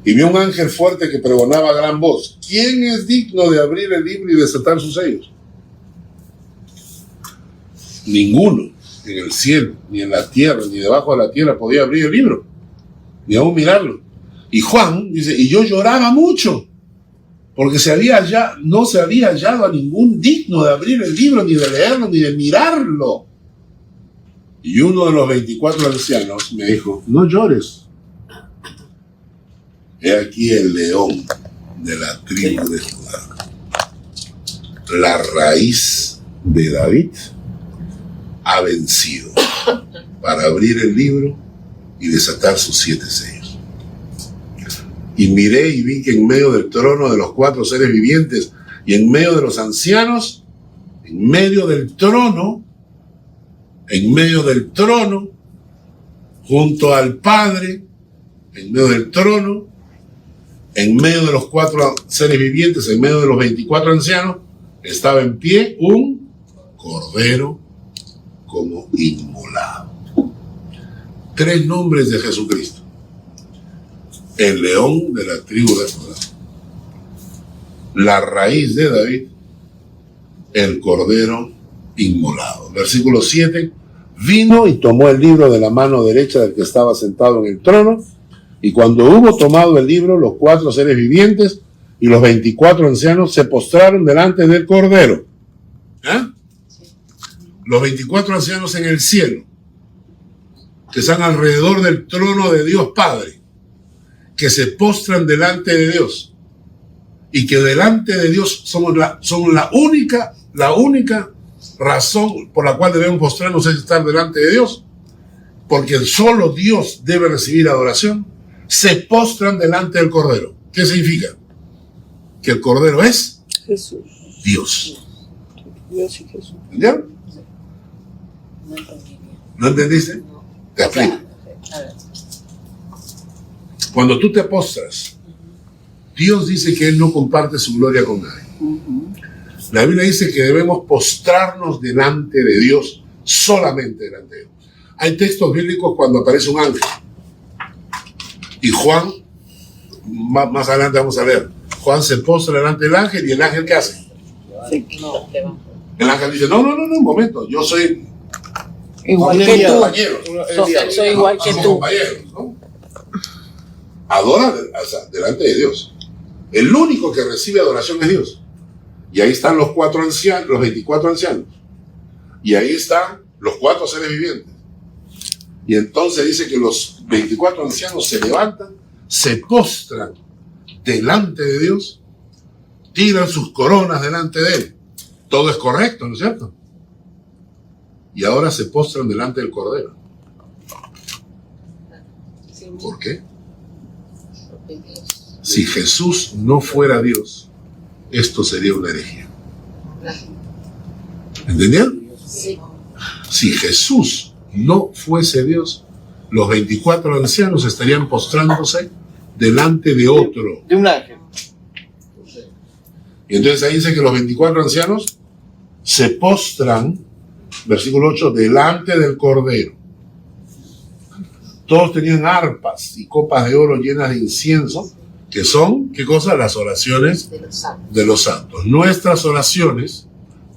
[SPEAKER 1] Y vi un ángel fuerte que pregonaba a gran voz: ¿quién es digno de abrir el libro y desatar sus sellos? Ninguno en el cielo, ni en la tierra, ni debajo de la tierra podía abrir el libro, ni aún mirarlo. Y Juan dice, y yo lloraba mucho, porque no se había hallado a ningún digno de abrir el libro, ni de leerlo, ni de mirarlo. Y uno de los 24 ancianos me dijo, no llores. He aquí el león de la tribu de Judá, la raíz de David, ha vencido para abrir el libro y desatar sus 7 sellos. Y miré y vi que en medio del trono de los 4 seres vivientes y en medio de los ancianos, en medio del trono, junto al Padre, en medio del trono, en medio de los 4 seres vivientes, en medio de los 24 ancianos, estaba en pie un cordero como inmolado. 3 nombres de Jesucristo: el león de la tribu de Judá, la raíz de David, el cordero inmolado. Versículo 7: vino y tomó el libro de la mano derecha del que estaba sentado en el trono, y cuando hubo tomado el libro, los 4 seres vivientes y los 24 ancianos se postraron delante del cordero. Los 24 ancianos en el cielo, que están alrededor del trono de Dios Padre, que se postran delante de Dios, y que delante de Dios son la única razón por la cual debemos postrarnos es estar delante de Dios, porque solo Dios debe recibir adoración. Se postran delante del Cordero. ¿Qué significa? Que el Cordero es
[SPEAKER 2] Jesús.
[SPEAKER 1] Dios.
[SPEAKER 2] Dios y Jesús.
[SPEAKER 1] ¿Entendieron?
[SPEAKER 6] No entendí bien.
[SPEAKER 1] ¿No entendiste? Te explico.
[SPEAKER 6] A ver.
[SPEAKER 1] Cuando tú te postras, Dios dice que Él no comparte su gloria con nadie. La Biblia dice que debemos postrarnos delante de Dios, solamente delante de Dios. Hay textos bíblicos cuando aparece un ángel. Y Juan, más adelante vamos a ver, Juan se postra delante del ángel, y el ángel ¿qué hace?
[SPEAKER 6] No, te va.
[SPEAKER 1] El ángel dice, no, un momento, yo soy
[SPEAKER 2] Igual
[SPEAKER 1] un
[SPEAKER 2] que tú.
[SPEAKER 1] compañero.
[SPEAKER 2] Soy igual que
[SPEAKER 1] Somos
[SPEAKER 2] tú.
[SPEAKER 1] compañeros, ¿no? Adora, delante de Dios. El único que recibe adoración es Dios. Y ahí están los 4 ancianos, los 24 ancianos. Y ahí están los 4 seres vivientes. Y entonces dice que los 24 ancianos se levantan, se postran delante de Dios, tiran sus coronas delante de Él. Todo es correcto, ¿no es cierto? Y ahora se postran delante del Cordero. ¿Por qué?
[SPEAKER 6] Porque Dios.
[SPEAKER 1] Si Jesús no fuera Dios, esto sería una herejía. ¿Entendieron?
[SPEAKER 6] Sí.
[SPEAKER 1] Si Jesús no fuese Dios, los 24 ancianos estarían postrándose delante de otro.
[SPEAKER 3] De un ángel.
[SPEAKER 1] Y entonces ahí dice que los 24 ancianos se postran, versículo 8, delante del Cordero. Todos tenían arpas y copas de oro llenas de incienso, que son, ¿qué cosa? Las oraciones
[SPEAKER 6] De los santos.
[SPEAKER 1] de los santos. Nuestras oraciones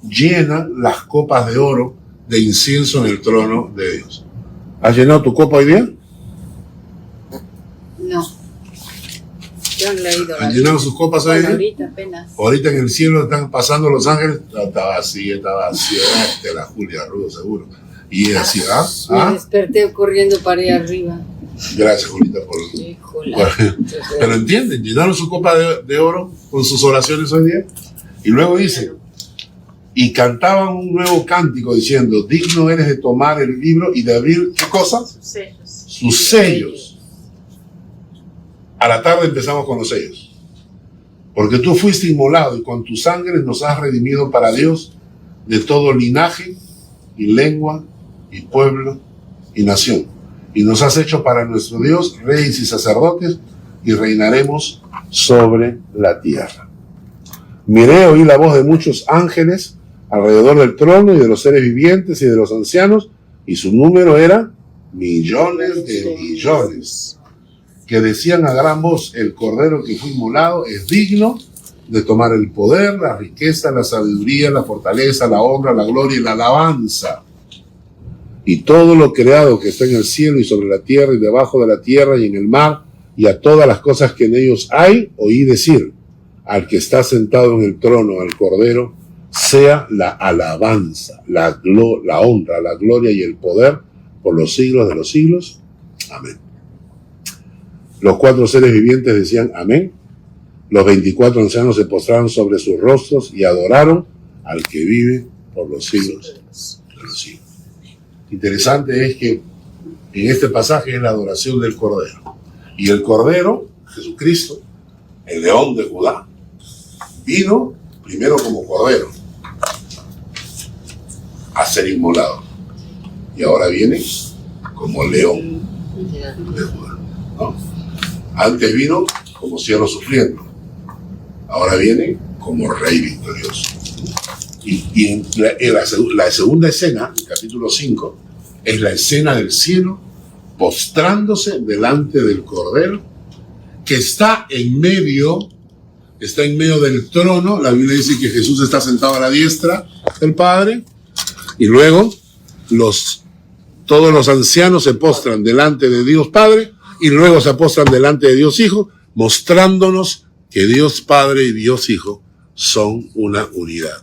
[SPEAKER 1] llenan las copas de oro de incienso en el trono de Dios. ¿Has llenado tu copa hoy día?
[SPEAKER 6] han leído.
[SPEAKER 1] ¿Han llenado sus copas hoy?
[SPEAKER 6] Ahorita apenas.
[SPEAKER 1] Ahorita en el cielo están pasando los ángeles. Está vacío, la Julia Rudo, seguro. Y así,
[SPEAKER 6] Me desperté corriendo para ir arriba.
[SPEAKER 1] Gracias, Julita, por...
[SPEAKER 6] Híjole.
[SPEAKER 1] Pero entienden, llenaron su copa de oro con sus oraciones hoy día. Y luego dice, y cantaban un nuevo cántico diciendo, digno eres de tomar el libro y de abrir, ¿qué cosa? Sus sellos. A la tarde empezamos con los sellos. Porque tú fuiste inmolado y con tu sangre nos has redimido para Dios de todo linaje y lengua y pueblo y nación. Y nos has hecho para nuestro Dios reyes y sacerdotes y reinaremos sobre la tierra. Miré, oí la voz de muchos ángeles alrededor del trono y de los seres vivientes y de los ancianos, y su número era millones de millones, que decían a gran voz, el Cordero que fue inmolado es digno de tomar el poder, la riqueza, la sabiduría, la fortaleza, la honra, la gloria y la alabanza. Y todo lo creado que está en el cielo y sobre la tierra y debajo de la tierra y en el mar, y a todas las cosas que en ellos hay, oí decir, al que está sentado en el trono, al Cordero, sea la alabanza, la honra, la gloria y el poder por los siglos de los siglos. Amén. Los 4 seres vivientes decían amén. Los 24 ancianos se postraron sobre sus rostros y adoraron al que vive por los siglos de los siglos. Interesante es que en este pasaje es la adoración del Cordero. Y el Cordero, Jesucristo, el León de Judá, vino primero como Cordero a ser inmolado. Y ahora viene como León de Judá, ¿no? Antes vino como siervo sufriendo. Ahora viene como Rey victorioso. Y en la segunda escena, el capítulo 5, es la escena del cielo postrándose delante del Cordero, que está en medio del trono. La Biblia dice que Jesús está sentado a la diestra del Padre, y luego todos los ancianos se postran delante de Dios Padre, y luego se postran delante de Dios Hijo, mostrándonos que Dios Padre y Dios Hijo son una unidad.